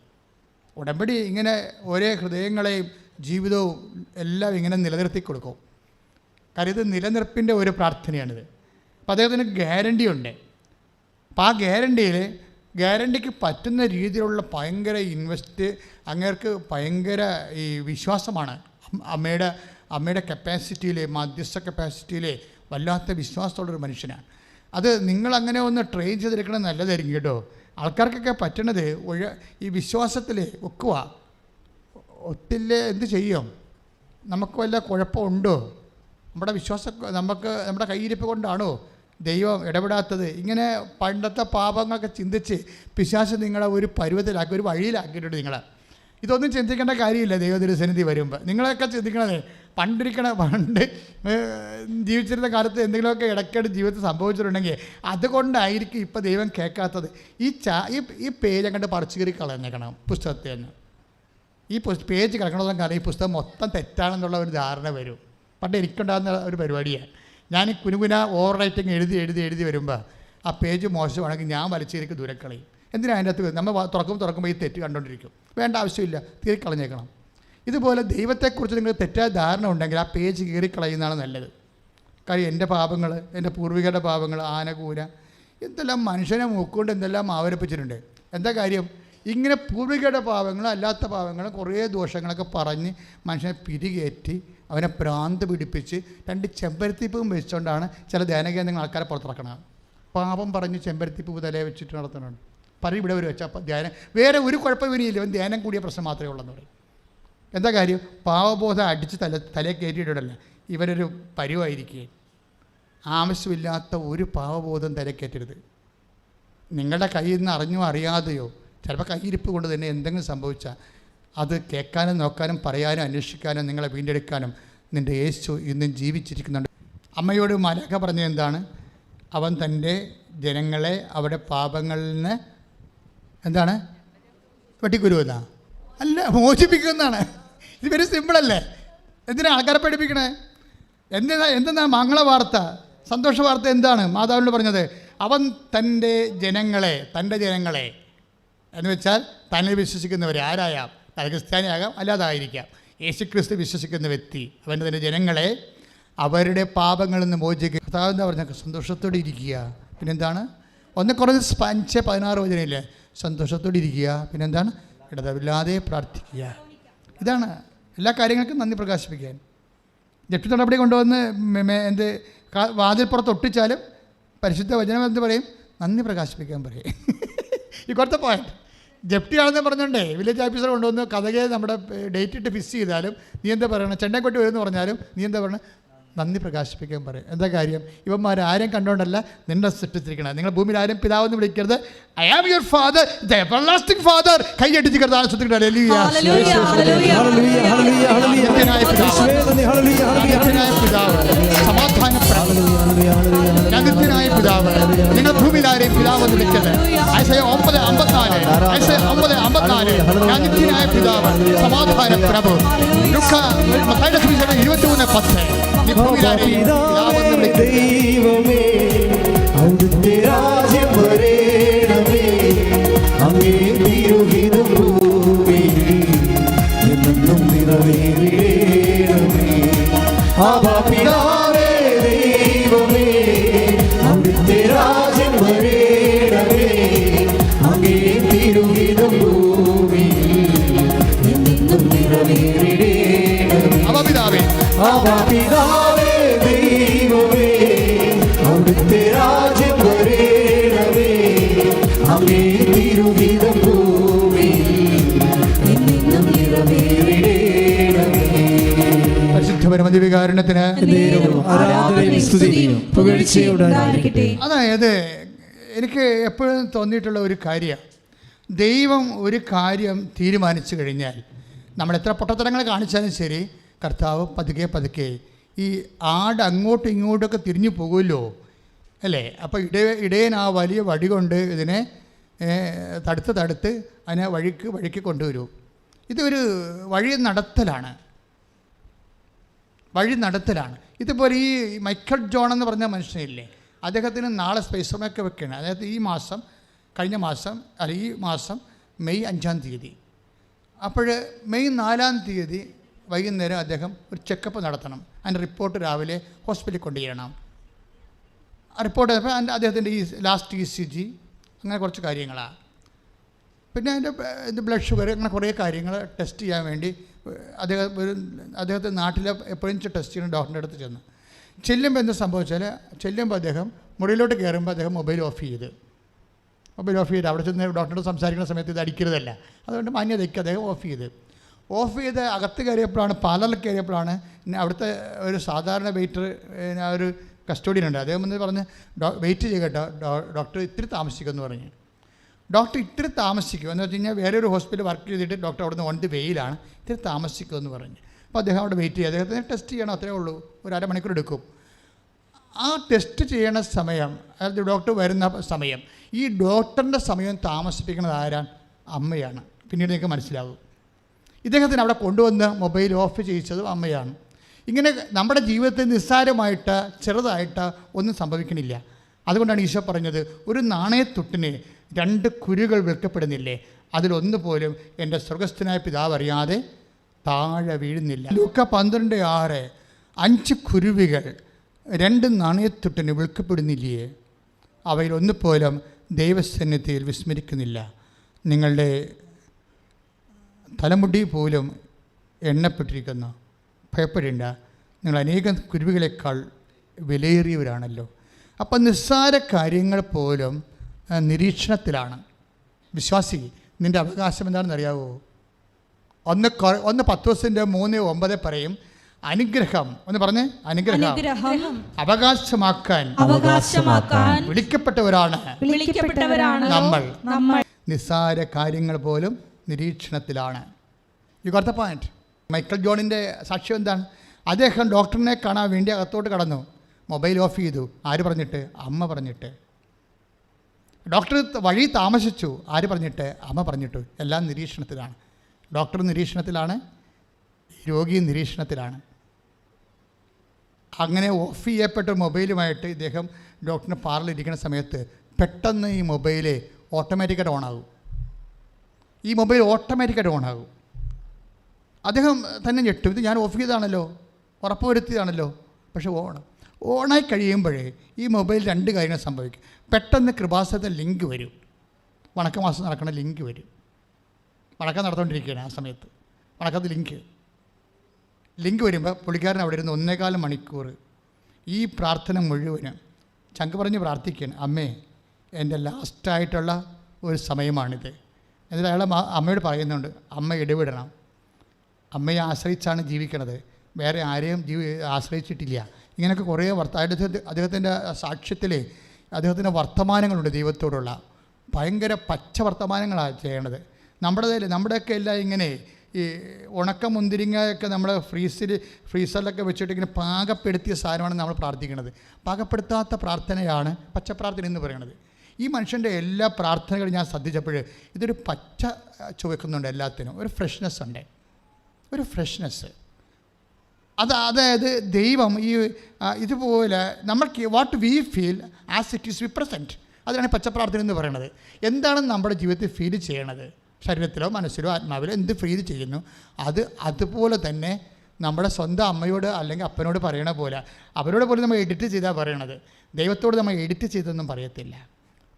ഉടമ്പടി ഇങ്ങനെ ഓരോ ഹൃദയങ്ങളെയും ജീവിതവും എല്ലാം ഇങ്ങനെ നിലനിർത്തി കൊടുക്കും. കാര്യം ഇത് നിലനിർപ്പിൻ്റെ ഒരു പ്രാർത്ഥനയാണിത്. അപ്പോൾ അദ്ദേഹത്തിന് ഗ്യാരണ്ടി ഉണ്ട്. അപ്പോൾ ആ ഗ്യാരണ്ടിക്ക് പറ്റുന്ന രീതിയിലുള്ള ഭയങ്കര അങ്ങേർക്ക് ഭയങ്കര ഈ വിശ്വാസമാണ്. അമ്മയുടെ കപ്പാസിറ്റിയിൽ, മധ്യസ്ഥ കപ്പാസിറ്റിയിൽ വല്ലാത്ത വിശ്വാസമുള്ളൊരു മനുഷ്യനാണ്. അത് നിങ്ങളങ്ങനെ ഒന്ന് ട്രെയിൻ ചെയ്തെടുക്കണം, നല്ലതായിരിക്കും കേട്ടോ. ആൾക്കാർക്കൊക്കെ പറ്റണത് ഈ വിശ്വാസത്തിൽ വെക്കുക. ഒത്തില്ലേ എന്ത് ചെയ്യും? നമുക്ക് വല്ല കുഴപ്പമുണ്ടോ? നമ്മുടെ വിശ്വാസം നമ്മുടെ കയ്യിരിപ്പ് കൊണ്ടാണോ ദൈവം ഇടപെടാത്തത്? ഇങ്ങനെ പണ്ടത്തെ പാപങ്ങളൊക്കെ ചിന്തിച്ച് പിശാച് നിങ്ങളെ ഒരു പരുവത്തിലാക്കി, ഒരു വഴിയിലാക്കിയിട്ടുണ്ട് നിങ്ങളെ. ഇതൊന്നും ചിന്തിക്കേണ്ട കാര്യമില്ല. ദൈവത്തിരുസന്നിധി വരുമ്പോൾ നിങ്ങളൊക്കെ ചിന്തിക്കണത് പണ്ട് ജീവിച്ചിരുന്ന കാലത്ത് എന്തെങ്കിലുമൊക്കെ ഇടയ്ക്കിടെ ജീവിതത്തിൽ സംഭവിച്ചിട്ടുണ്ടെങ്കിൽ അതുകൊണ്ടായിരിക്കും ഇപ്പോൾ ദൈവം കേൾക്കാത്തത്. ഈ പേജ് അങ്ങോട്ട് പറിച്ചു കയറി കളഞ്ഞേക്കണം പുസ്തകത്തെ തന്നെ. ഈ പേജ് കിടക്കണമെന്ന് കാരണം ഈ പുസ്തകം മൊത്തം തെറ്റാണെന്നുള്ള ഒരു ധാരണ വരും. പണ്ട് എനിക്കുണ്ടാകുന്ന ഒരു പരിപാടിയാണ്. ഞാൻ ഈ കുനുകുന ഓവർ റൈറ്റിങ് എഴുതി വരുമ്പോൾ ആ പേജ് മോശമാണെങ്കിൽ ഞാൻ വലിച്ചേക്ക് ദൂരക്കളയും. എന്തിനാണ് അതിൻ്റെ അകത്ത് നമ്മൾ തുറക്കുമ്പോൾ ഈ തെറ്റ് കണ്ടുകൊണ്ടിരിക്കും. വേണ്ട ആവശ്യമില്ല, കീറിക്കളഞ്ഞേക്കണം. ഇതുപോലെ ദൈവത്തെക്കുറിച്ച് നിങ്ങൾ തെറ്റായ ധാരണ ഉണ്ടെങ്കിൽ ആ പേജ് കീറിക്കളയുന്നതാണ് നല്ലത്. കാര്യം എൻ്റെ പാപങ്ങൾ, എൻ്റെ പൂർവികരുടെ പാപങ്ങൾ, ആനകൂന എന്തെല്ലാം മനുഷ്യനെ മൂക്കൊണ്ട് എന്തെല്ലാം ആവരപ്പിച്ചിട്ടുണ്ട്. എന്താ കാര്യം? ഇങ്ങനെ പൂർവികരുടെ പാപങ്ങളും അല്ലാത്ത പാപങ്ങളും കുറേ ദോഷങ്ങളൊക്കെ പറഞ്ഞ് മനുഷ്യനെ പിരികേറ്റി അവനെ ഭ്രാന്ത് പിടിപ്പിച്ച് 2 ചെമ്പരത്തിപ്പൂവും വെച്ചുകൊണ്ടാണ് ചില ധ്യാനകേന്ദ്രങ്ങൾ ആൾക്കാരെ പുറത്തിറക്കണം. പാപം പറഞ്ഞ് ചെമ്പരത്തിപ്പൂ തലയെ വെച്ചിട്ട് നടത്തുന്നുണ്ട്. പറയും ഇവിടെ ഒരു വെച്ചാൽ അപ്പം ധ്യാനം വേറെ ഒരു കുഴപ്പമില്ല, ഇവൻ ധ്യാനം കൂടിയ പ്രശ്നം മാത്രമേ ഉള്ളെന്ന് പറയും. എന്താ കാര്യം? പാവബോധം അടിച്ച് തലയെ കയറ്റിയിട്ടിടല്ല. ഇവരൊരു പരുവായിരിക്കുകയും ആവശ്യമില്ലാത്ത ഒരു പാവബോധം തലക്കയറ്റരുത്. നിങ്ങളുടെ കയ്യിൽ നിന്ന് അറിഞ്ഞോ അറിയാതെയോ ചിലപ്പോൾ കയ്യിരിപ്പ് കൊണ്ട് തന്നെ എന്തെങ്കിലും സംഭവിച്ചാൽ അത് കേൾക്കാനും നോക്കാനും പറയാനും അന്വേഷിക്കാനും നിങ്ങളെ വീണ്ടെടുക്കാനും നിൻ്റെ യേശു ഇന്നും ജീവിച്ചിരിക്കുന്നുണ്ട്. അമ്മയോട് മലാഖ പറഞ്ഞത് എന്താണ്? അവൻ തൻ്റെ ജനങ്ങളെ അവരുടെ പാപങ്ങളിൽ നിന്ന് എന്താണ് വെട്ടിക്കുരുവെന്നാ? അല്ല, മോചിപ്പിക്കുമെന്നാണ്. ഇത് വെരി സിമ്പിളല്ലേ? എന്തിനാ ആൾക്കാരെ പഠിപ്പിക്കണേ? എന്തെന്നാ മംഗളവാർത്ത, സന്തോഷ വാർത്ത എന്താണ് മാതാവിനോട് പറഞ്ഞത്? അവൻ തൻ്റെ ജനങ്ങളെ എന്ന് വെച്ചാൽ തന്നിൽ വിശ്വസിക്കുന്നവർ ആരായാം, അത് ക്രിസ്ത്യാനിയാകാം അല്ലാതായിരിക്കാം. യേശുക്രിസ്തു വിശ്വസിക്കുന്ന വ്യക്തി അവൻ്റെ തന്നെ ജനങ്ങളെ അവരുടെ പാപങ്ങളിൽ നിന്ന് മോചിക്കുക. കർത്താവ് എന്താ പറഞ്ഞ? സന്തോഷത്തോടെ ഇരിക്കുക. പിന്നെന്താണ്? 1 കൊരിന്ത്യർ 5:16 സന്തോഷത്തോടെ ഇരിക്കുക. പിന്നെന്താണ്? ഇടതവില്ലാതെ പ്രാർത്ഥിക്കുക. ഇതാണ് എല്ലാ കാര്യങ്ങൾക്കും നന്ദി പ്രകാശിപ്പിക്കാൻ. ജപ്തി നടപടി കൊണ്ടുവന്ന് വാതിൽപ്പുറത്ത് ഒട്ടിച്ചാലും പരിശുദ്ധ വചനം എന്ത് പറയും? നന്ദി പ്രകാശിപ്പിക്കാൻ പറയും. ഈ കുറത്തെ പോയിന്റ് ജപ്തിയാണെന്ന് പറഞ്ഞോണ്ടേ വില്ലേജ് ഓഫീസർ കൊണ്ടുവന്ന് കഥകെ നമ്മുടെ ഡേറ്റ് ഇട്ട് ഫിക്സ് ചെയ്താലും നീ എന്താ പറയണം? ചെണ്ടൻകൊട്ടി വരുമെന്ന് പറഞ്ഞാലും നീ എന്താ പറയണം? നന്ദി പ്രകാശിപ്പിക്കാൻ പറയും. എന്താ കാര്യം? ഇവന്മാർ ആരും കണ്ടുകൊണ്ടല്ല നിന്നെ സൃഷ്ടിച്ചിരിക്കണം. നിങ്ങൾ ഭൂമിയിൽ ആരും പിതാവെന്ന് വിളിക്കരുത്. I am your father, the everlasting father. കൈയടിച്ച് കർത്താവിനെ സ്തുതിക്കട്ടെ. ഹല്ലേലൂയ, ഹല്ലേലൂയ, ഹല്ലേലൂയ, ഹല്ലേലൂയ, ഹല്ലേലൂയ. നിത്യനായ പിതാവ്, സമാധാന പ്രഭു, നിത്യനായ പിതാവ്. നിങ്ങൾ ഭൂമിയിൽ ആരെയും പിതാവെന്ന് വിളിക്കരുത്. ഐസയ 9:54 നിത്യനായ പിതാവ്, സമാധാന പ്രഭു. മത്തായിയുടെ സുവിശേഷം 23:10 ദൈവമേ അവിടുത്തെ രാജ്യം വരേണമേ, അങ്ങേ തിരുഹിതം ഭൂമിയിൽ എന്നും നിറവേറേണമേ. ആബാ പിതാവേ ദൈവമേ അവിടുത്തെ രാജ്യം വരേണമേ, അങ്ങേ തിരുഹിതം ഭൂമിയിൽ പിതാവേ ദൈവമേ അവിടുത്തെ രാജ്യം വരേണമേ അങ്ങേ തിരുഹിതം ഭൂമിയിൽ എന്നെന്നും നിറവേറിടേണമേ. പരിശുദ്ധ പരമദിവ്യകാരുണ്യത്തിന് ആരാധനയും സ്തുതിയും പുകഴ്ചയും ഉണ്ടായിരിക്കട്ടെ. അതായത് എനിക്ക് എപ്പോഴും തോന്നിയിട്ടുള്ള ഒരു കാര്യം, ദൈവം ഒരു കാര്യം തീരുമാനിച്ചു കഴിഞ്ഞാൽ നമ്മൾ എത്ര പൊട്ടത്തരങ്ങൾ കാണിച്ചാലും ശരി, കർത്താവ് പതുക്കെ പതുക്കെ ഈ ആട് അങ്ങോട്ടും ഇങ്ങോട്ടൊക്കെ തിരിഞ്ഞു പോകുമല്ലോ അല്ലേ. അപ്പോൾ ഇടയൻ ആ വലിയ വടി കൊണ്ട് ഇതിനെ തടുത്ത് അതിനെ വഴിക്ക് കൊണ്ടുവരും. ഇതൊരു വഴി നടത്തലാണ്. ഇതുപോലെ ഈ മൈക്കൽ ജോൺ എന്ന് പറഞ്ഞ മനുഷ്യനില്ലേ, അദ്ദേഹത്തിന് നാളെ സ്പേസ് വെക്കുകയാണ്. അതായത് കഴിഞ്ഞ മാസം ഈ മാസം മെയ് 5-ാം തീയതി. അപ്പോൾ മെയ് 4-ാം തീയതി വൈകുന്നേരം അദ്ദേഹം ഒരു ചെക്കപ്പ് നടത്തണം. അതിൻ്റെ റിപ്പോർട്ട് രാവിലെ ഹോസ്പിറ്റലിൽ കൊണ്ടുചെല്ലണം. ആ റിപ്പോർട്ട് അദ്ദേഹത്തിൻ്റെ ഈ ലാസ്റ്റ് ECG അങ്ങനെ കുറച്ച് കാര്യങ്ങളാണ്. പിന്നെ അതിൻ്റെ ബ്ലഡ് ഷുഗർ അങ്ങനെ കുറേ കാര്യങ്ങൾ ടെസ്റ്റ് ചെയ്യാൻ വേണ്ടി അദ്ദേഹത്തെ നാട്ടിലെ എപ്പോഴും ടെസ്റ്റ് ചെയ്യുന്ന ഡോക്ടറിൻ്റെ അടുത്ത് ചെല്ലുമ്പോൾ എന്താ സംഭവിച്ചാൽ, അദ്ദേഹം മുറിയിലോട്ട് കയറുമ്പോൾ അദ്ദേഹം മൊബൈൽ ഓഫ് ചെയ്ത് അവിടെ ചെന്ന് ഡോക്ടറോട് സംസാരിക്കുന്ന സമയത്ത് ഇത് അടിക്കരുതല്ല, അതുകൊണ്ട് മാന്യതയ്ക്ക് അദ്ദേഹം ഓഫ് ചെയ്ത് അകത്ത് കയറിയപ്പോഴാണ്, പാർലറിൽ കയറിയപ്പോഴാണ് അവിടുത്തെ ഒരു സാധാരണ വെയിറ്റർ, ഒരു കസ്റ്റോഡിയൻ ഉണ്ട്, അദ്ദേഹം എന്ന് പറഞ്ഞ് വെയിറ്റ് ചെയ്യട്ടോ ഡോക്ടർ ഇത്തിരി താമസിക്കുമെന്ന് പറഞ്ഞു. ഡോക്ടർ ഇത്തിരി താമസിക്കുമെന്ന് വെച്ച് കഴിഞ്ഞാൽ വേറെ ഒരു ഹോസ്പിറ്റൽ വർക്ക് ചെയ്തിട്ട് ഡോക്ടർ അവിടെ നിന്ന് ഓൺ ദി വെയിലാണ്, ഇത്തിരി താമസിക്കുമെന്ന് പറഞ്ഞു. അപ്പോൾ അദ്ദേഹം അവിടെ വെയിറ്റ് ചെയ്യും. അദ്ദേഹത്തിന് ടെസ്റ്റ് ചെയ്യണം, അത്രേ ഉള്ളൂ, ഒരു അരമണിക്കൂർ എടുക്കും. ആ ടെസ്റ്റ് ചെയ്യണ സമയം, അതായത് ഡോക്ടർ വരുന്ന സമയം, ഈ ഡോക്ടറിൻ്റെ സമയം താമസിപ്പിക്കുന്നത് ആരാണ്? അമ്മയാണ്. പിന്നീട് നിങ്ങൾക്ക് മനസ്സിലാകും. ഇദ്ദേഹത്തിന് അവിടെ കൊണ്ടുവന്ന് മൊബൈൽ ഓഫ് ചെയ്യിച്ചതും അമ്മയാണ്. ഇങ്ങനെ നമ്മുടെ ജീവിതത്തിൽ നിസ്സാരമായിട്ട് ചെറുതായിട്ട് ഒന്നും സംഭവിക്കണില്ല. അതുകൊണ്ടാണ് ഈശോ പറഞ്ഞത്, ഒരു നാണയത്തുട്ടിന് 2 കുരുകൾ വിൽക്കപ്പെടുന്നില്ലേ, അതിലൊന്നു പോലും എൻ്റെ സ്വർഗസ്ഥനായ പിതാവ് അറിയാതെ താഴെ വീഴുന്നില്ല. ലൂക്ക 12:6 5 കുരുവികൾ 2 നാണയത്തുട്ടിന് വിൽക്കപ്പെടുന്നില്ലേ, അവയിലൊന്നു പോലും ദൈവസന്നിധിയിൽ വിസ്മരിക്കുന്നില്ല. നിങ്ങളുടെ തലമുടി പോലും എണ്ണപ്പെട്ടിരിക്കുന്നു, ഭയപ്പെടേണ്ട, നിങ്ങൾ അനേകം കുരുവികളെക്കാൾ വിലയേറിയവരാണല്ലോ. അപ്പം നിസ്സാര കാര്യങ്ങൾ പോലും നിരീക്ഷണത്തിലാണ്. വിശ്വാസി, നിൻ്റെ അവകാശം എന്താണെന്ന് അറിയാവോ? 1 പത്രോസിൻ്റെ 3:9 പറയും, അനുഗ്രഹം ഒന്ന് പറഞ്ഞേ, അനുഗ്രഹം അവകാശമാക്കാൻ വിളിക്കപ്പെട്ടവരാണ് നമ്മൾ. നിസ്സാര കാര്യങ്ങൾ പോലും നിരീക്ഷണത്തിലാണ്. You got the point. Michael ജോണിൻ്റെ സാക്ഷ്യം എന്താണ്? അദ്ദേഹം ഡോക്ടറിനെ കാണാൻ വേണ്ടി അകത്തോട്ട് കടന്നു, മൊബൈൽ ഓഫ് ചെയ്തു. ആര് പറഞ്ഞിട്ട്? അമ്മ പറഞ്ഞിട്ട്. ഡോക്ടർ വഴി താമസിച്ചു. ആര് പറഞ്ഞിട്ട്? അമ്മ പറഞ്ഞിട്ട്. എല്ലാം നിരീക്ഷണത്തിലാണ്. ഡോക്ടർ നിരീക്ഷണത്തിലാണ്, രോഗി നിരീക്ഷണത്തിലാണ്. അങ്ങനെ ഓഫ് ചെയ്യപ്പെട്ട മൊബൈലുമായിട്ട് ഇദ്ദേഹം ഡോക്ടറിന് പാർലറിലിരിക്കുന്ന സമയത്ത് പെട്ടെന്ന് ഈ മൊബൈല് ഓട്ടോമാറ്റിക്കായിട്ട് ഓണാകും. അദ്ദേഹം തന്നെ ഞെട്ടും, ഇത് ഞാൻ ഓഫ് ചെയ്തതാണല്ലോ, ഉറപ്പ് വരുത്തിയതാണല്ലോ. പക്ഷേ ഓണായി കഴിയുമ്പോഴേ ഈ മൊബൈൽ 2 കാര്യങ്ങൾ സംഭവിക്കും. പെട്ടെന്ന് കൃപാസനത്തിൽ ലിങ്ക് വരും, വണക്കമാസം നടക്കുന്ന ലിങ്ക് വരും. വണക്കം നടന്നുകൊണ്ടിരിക്കുകയാണ് ആ സമയത്ത്, വണക്കത്തിൽ ലിങ്ക് വരുമ്പോൾ പുള്ളിക്കാരൻ അവിടെ ഇരുന്ന് 1.25 മണിക്കൂർ ഈ പ്രാർത്ഥന മുഴുവനും ചങ്ക് പറഞ്ഞ് പ്രാർത്ഥിക്കുകയാണ്. അമ്മേ, എൻ്റെ ലാസ്റ്റായിട്ടുള്ള ഒരു സമയമാണിത്. എന്നിട്ട് അയാൾ അമ്മയോട് പറയുന്നുണ്ട്, അമ്മ ഇടപെടണം. അമ്മയെ ആശ്രയിച്ചാണ് ജീവിക്കണത്, വേറെ ആരെയും ആശ്രയിച്ചിട്ടില്ല. ഇങ്ങനെയൊക്കെ കുറേ അദ്ദേഹത്തിൻ്റെ സാക്ഷ്യത്തിൽ അദ്ദേഹത്തിൻ്റെ വർത്തമാനങ്ങളുണ്ട്, ദൈവത്തോടുള്ള ഭയങ്കര പച്ച വർത്തമാനങ്ങളാണ് ചെയ്യേണ്ടത്. നമ്മുടെയൊക്കെ എല്ലാം ഇങ്ങനെ ഈ ഉണക്ക മുന്തിരിങ്ങയൊക്കെ നമ്മൾ ഫ്രീസറിലൊക്കെ വെച്ചിട്ട് ഇങ്ങനെ പാകപ്പെടുത്തിയ സാധനമാണ് നമ്മൾ പ്രാർത്ഥിക്കുന്നത്. പാകപ്പെടുത്താത്ത പ്രാർത്ഥനയാണ് പച്ചപ്രാർത്ഥന എന്ന് പറയുന്നത്. ഈ മനുഷ്യൻ്റെ എല്ലാ പ്രാർത്ഥനകളും ഞാൻ ശ്രദ്ധിച്ചപ്പോൾ ഇതൊരു പച്ച ചുവക്കുന്നുണ്ട്, എല്ലാത്തിനും ഒരു ഫ്രഷ്നെസ് ഉണ്ട്, ഒരു ഫ്രഷ്നെസ്. അതായത് ദൈവം ഇതുപോലെ നമ്മൾക്ക് what we feel as it is V present, അതിനാണ് പച്ചപ്രാർത്ഥന എന്ന് പറയുന്നത്. എന്താണ് നമ്മുടെ ജീവിതത്തിൽ ഫീൽ ചെയ്യണത്, ശരീരത്തിലോ മനസ്സിലോ ആത്മാവിലോ എന്ത് ഫീൽ ചെയ്യുന്നു, അതുപോലെ തന്നെ നമ്മുടെ സ്വന്തം അമ്മയോട് അല്ലെങ്കിൽ അപ്പനോട് പറയണ പോലെ, അവരോട് പോലും നമ്മൾ എഡിറ്റ് ചെയ്താൽ പറയണത്. ദൈവത്തോട് നമ്മൾ എഡിറ്റ് ചെയ്തൊന്നും പറയത്തില്ല.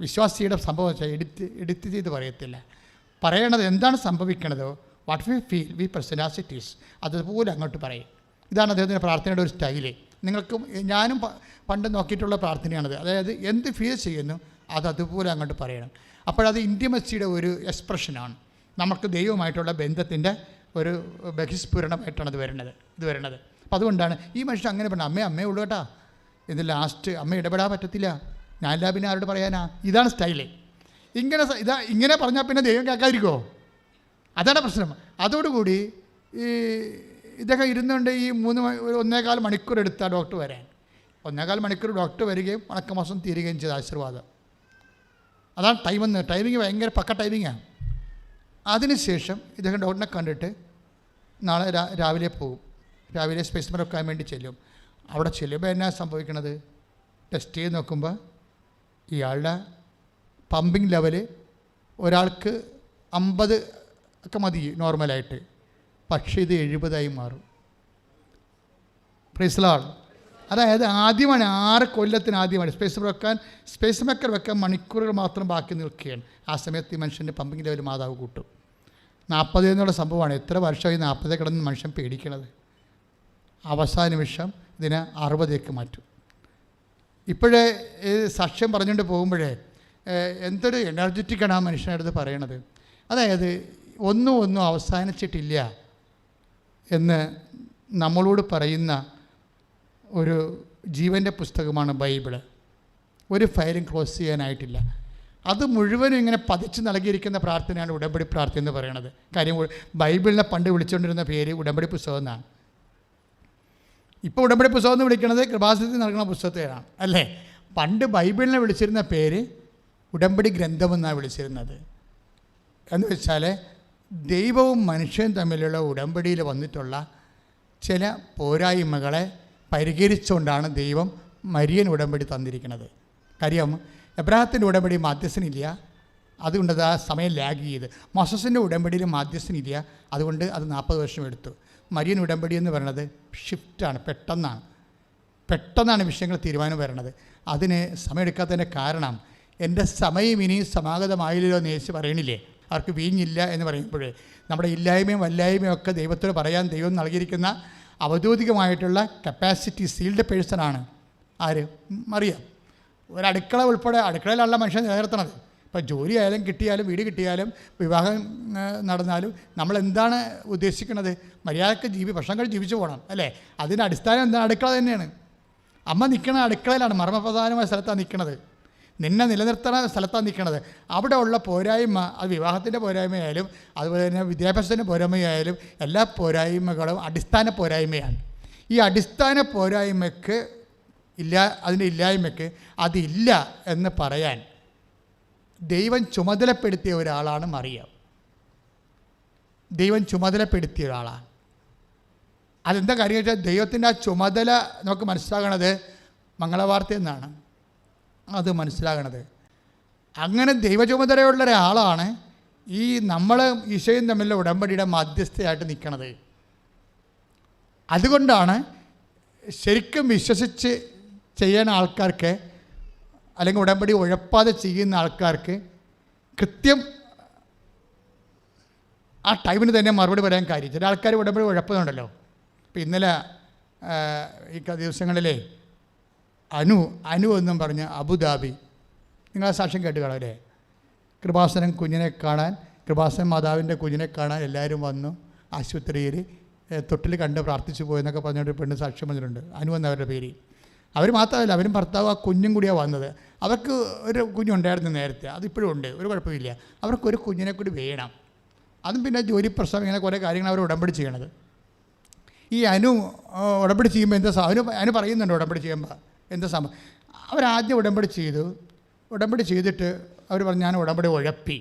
വിശ്വാസിയുടെ സംഭവം എഡിറ്റ് ചെയ്ത് പറയത്തില്ല. പറയണത് എന്താണ് സംഭവിക്കണതോ, what we feel we present as it is, അതുപോലെ അങ്ങോട്ട് പറയും. ഇതാണ് അദ്ദേഹത്തിൻ്റെ പ്രാർത്ഥനയുടെ ഒരു സ്റ്റൈല്. നിങ്ങൾക്കും ഞാനും പണ്ട് നോക്കിയിട്ടുള്ള പ്രാർത്ഥനയാണത്. അതായത് എന്ത് ഫീൽ ചെയ്യുന്നു അത് അതുപോലെ അങ്ങോട്ട് പറയണം. അപ്പോഴത് ഇൻറ്റിമസിയുടെ ഒരു എക്സ്പ്രഷനാണ്. നമുക്ക് ദൈവമായിട്ടുള്ള ബന്ധത്തിൻ്റെ ഒരു ബഹിസ്ഫുരണമായിട്ടാണ് ഇത് വരുന്നത്. അപ്പോൾ അതുകൊണ്ടാണ് ഈ മനുഷ്യൻ അങ്ങനെ പറഞ്ഞത്, അമ്മേ ഉള്ളൂ കേട്ടാ, ഇത് ലാസ്റ്റ് അമ്മ ഇടപെടാൻ പറ്റത്തില്ല, ഞാനില്ല പിന്നെ ആരോട് പറയാനാ. ഇതാണ് സ്റ്റൈല്. ഇങ്ങനെ പറഞ്ഞാൽ പിന്നെ ദൈവം കേൾക്കാതിരിക്കുമോ? അതാണ് പ്രശ്നം. അതോടുകൂടി ഈ ഇതൊക്കെ ഇരുന്നുകൊണ്ട് ഈ 1.25 മണിക്കൂർ എടുത്ത ഡോക്ടർ വരാൻ, 1.25 മണിക്കൂർ ഡോക്ടർ വരികയും വണക്കമാസം തീരുകയും ചെയ്ത ആശീർവാദം. അതാണ് ടൈമിങ് ഭയങ്കര പക്ക ടൈമിങ്ങാണ്. അതിനുശേഷം ഇദ്ദേഹം ഡോക്ടറിനെ കണ്ടിട്ട് നാളെ രാവിലെ പോകും. രാവിലെ സ്പെസിമെൻ വെക്കാൻ വേണ്ടി ചെല്ലും. അവിടെ ചെല്ലുമ്പോൾ എന്നാ സംഭവിക്കണത്? ടെസ്റ്റ് ചെയ്ത് നോക്കുമ്പോൾ ഇയാളുടെ പമ്പിങ് ലെവല് ഒരാൾക്ക് 50 ഒക്കെ മതി നോർമലായിട്ട്, പക്ഷേ ഇത് 70 മാറും. Price the Lord. അതായത് ആദ്യമാണ് 6 കൊല്ലത്തിന് ആദ്യമാണ് സ്പേസ് മേക്കർ വെക്കാൻ മണിക്കൂറുകൾ മാത്രം ബാക്കി നിൽക്കുകയാണ്. ആ സമയത്ത് ഈ മനുഷ്യൻ്റെ പമ്പിങ് ലെവൽ മാതാവ് കൂട്ടും. 40 എന്നുള്ള സംഭവമാണ്. എത്ര വർഷമായി 40 കിടന്ന് മനുഷ്യൻ പേടിക്കണത്. അവസാന നിമിഷം ഇതിനെ 60 മാറ്റും. ഇപ്പോഴേ സാക്ഷ്യം പറഞ്ഞുകൊണ്ട് പോകുമ്പോഴേ എന്തൊരു എനർജറ്റിക്കാണ് ആ മനുഷ്യൻ്റെ അടുത്ത് പറയണത്. അതായത് ഒന്നും അവസാനിച്ചിട്ടില്ല എന്ന് നമ്മളോട് പറയുന്ന ഒരു ജീവൻ്റെ പുസ്തകമാണ് ബൈബിള്. ഒരു ഫയലും ക്ലോസ് ചെയ്യാനായിട്ടില്ല. അത് മുഴുവനും ഇങ്ങനെ പതിച്ച് നൽകിയിരിക്കുന്ന പ്രാർത്ഥനയാണ് ഉടമ്പടി പ്രാർത്ഥന എന്ന് പറയുന്നത്. കാര്യം ബൈബിളിനെ പണ്ട് വിളിച്ചുകൊണ്ടിരുന്ന പേര് ഉടമ്പടി പുസ്തകം എന്നാണ്. ഇപ്പോൾ ഉടമ്പടി പുസ്തകം എന്ന് വിളിക്കുന്നത് കൃപാസനത്തിൽ നൽകുന്ന പുസ്തകത്തെയാണ്, അല്ലേ? പണ്ട് ബൈബിളിനെ വിളിച്ചിരുന്ന പേര് ഉടമ്പടി ഗ്രന്ഥമെന്നാണ് വിളിച്ചിരുന്നത്. എന്ന് വെച്ചാൽ ദൈവവും മനുഷ്യനും തമ്മിലുള്ള ഉടമ്പടിയിൽ വന്നിട്ടുള്ള ചില പോരായ്മകളെ പരിഹരിച്ചുകൊണ്ടാണ് ദൈവം മരിയൻ ഉടമ്പടി തന്നിരിക്കുന്നത്. കാര്യം എബ്രാഹത്തിൻ്റെ ഉടമ്പടി മാധ്യസ്ഥനില്ല, അതുകൊണ്ട് ആ സമയം ലാഗ് ചെയ്ത്. മോസസിൻ്റെ ഉടമ്പടിയിൽ മാധ്യസ്ഥനില്ല, അതുകൊണ്ട് അത് 40 വർഷം എടുത്തു. മരിയൻ ഉടമ്പടി എന്ന് പറയുന്നത് ഷിഫ്റ്റാണ്, പെട്ടെന്നാണ് വിഷയങ്ങൾ തീരുമാനം വരണത്. അതിന് സമയമെടുക്കാത്തതിൻ്റെ കാരണം എൻ്റെ സമയം ഇനിയും സമാഗതമായില്ലല്ലോ എന്ന് യേശു പറയണില്ലേ? അവർക്ക് വീഞ്ഞില്ല എന്ന് പറയുമ്പോഴേ നമ്മുടെ ഇല്ലായ്മയും വല്ലായ്മയും ഒക്കെ ദൈവത്തോട് പറയാൻ ദൈവം നൽകിയിരിക്കുന്ന അവധൂതികമായിട്ടുള്ള കപ്പാസിറ്റി സീൽഡ് പേഴ്സണാണ് ആര്? മറിയം. ഒരടുക്കള ഉൾപ്പെടെ അടുക്കളയിലുള്ള മനുഷ്യൻ നിലനിർത്തണത്. ഇപ്പോൾ ജോലി ആയാലും കിട്ടിയാലും വീട് കിട്ടിയാലും വിവാഹം നടന്നാലും നമ്മളെന്താണ് ഉദ്ദേശിക്കുന്നത്? മര്യാദക്ക് ഭക്ഷണം കഴിച്ച് ജീവിച്ചു പോകണം, അല്ലേ? അതിൻ്റെ അടിസ്ഥാനം എന്താണ്? അടുക്കള തന്നെയാണ്. അമ്മ നിൽക്കണ അടുക്കളയിലാണ്, മർമ്മപ്രധാനമായ സ്ഥലത്താണ് നിൽക്കണത്, നിന്നെ നിലനിർത്തുന്ന സ്ഥലത്താണ് നിൽക്കണത്. അവിടെ ഉള്ള പോരായ്മ, അത് വിവാഹത്തിൻ്റെ പോരായ്മയായാലും അതുപോലെ തന്നെ വിദ്യാഭ്യാസത്തിൻ്റെ പോരായ്മയായാലും എല്ലാ പോരായ്മകളും അടിസ്ഥാന പോരായ്മയാണ്. ഈ അടിസ്ഥാന പോരായ്മയ്ക്ക് അതിൻ്റെ ഇല്ലായ്മയ്ക്ക് അതില്ല എന്ന് പറയാൻ ദൈവം ചുമതലപ്പെടുത്തിയ ഒരാളാണ് മറിയം. ദൈവം ചുമതലപ്പെടുത്തിയ ഒരാളാണ്. അതെന്താ കാര്യം വെച്ചാൽ ദൈവത്തിൻ്റെ ആ ചുമതല നമുക്ക് മനസ്സിലാകണത് മംഗളവാർത്ത എന്നാണ് അത് മനസ്സിലാകണത്. അങ്ങനെ ദൈവചുമതലയുള്ള ഒരാളാണ് ഈ നമ്മൾ ഈശോയും തമ്മിലുള്ള ഉടമ്പടിയുടെ മധ്യസ്ഥയായിട്ട് നിൽക്കണത്. അതുകൊണ്ടാണ് ശരിക്കും വിശ്വസിച്ച് ചെയ്യുന്ന ആൾക്കാർക്ക്, അല്ലെങ്കിൽ ഉടമ്പടി ഉഴപ്പാതെ ചെയ്യുന്ന ആൾക്കാർക്ക് കൃത്യം ആ ടൈമിന് തന്നെ മറുപടി പറയാൻ കാര്യം. ചില ആൾക്കാർ ഉടമ്പടി ഉഴപ്പുന്നുണ്ടല്ലോ. ഇപ്പോൾ ഇന്നലെ ഈ ദിവസങ്ങളിലെ അനു എന്നും പറഞ്ഞ് അബുദാബി, നിങ്ങൾ ആ സാക്ഷ്യം കേട്ട് കാണാം, അല്ലേ? കൃപാസനം കുഞ്ഞിനെ കാണാൻ, കൃപാസനം മാതാവിൻ്റെ കുഞ്ഞിനെ കാണാൻ എല്ലാവരും വന്നു. ആശുപത്രിയിൽ തൊട്ടിൽ കണ്ട് പ്രാർത്ഥിച്ചു പോയെന്നൊക്കെ പറഞ്ഞുകൊണ്ട് പെണ്ണ് സാക്ഷ്യം വന്നിട്ടുണ്ട്. അനു എന്നവരുടെ പേര്. അവർ മാത്രമല്ല, അവരും ഭർത്താവ് ആ കുഞ്ഞും കൂടിയാണ് വന്നത്. അവർക്ക് ഒരു കുഞ്ഞുണ്ടായിരുന്നു നേരത്തെ, അതിപ്പോഴും ഉണ്ട്, ഒരു കുഴപ്പമില്ല. അവർക്കൊരു കുഞ്ഞിനെ കൂടി വേണം. അതും പിന്നെ ജോലി പ്രശ്നം, ഇങ്ങനെ കുറേ കാര്യങ്ങൾ അവർ ഉടമ്പടി ചെയ്യണത്. ഈ അനു ഉടമ്പടി ചെയ്യുമ്പോൾ എന്താ അനു പറയുന്നുണ്ട് ഉടമ്പടി ചെയ്യുമ്പോൾ എന്താ സംഭവം? അവരാദ്യം ഉടമ്പടി ചെയ്തിട്ട് അവർ പറഞ്ഞു ഞാൻ ഉടമ്പടി ഉഴപ്പി.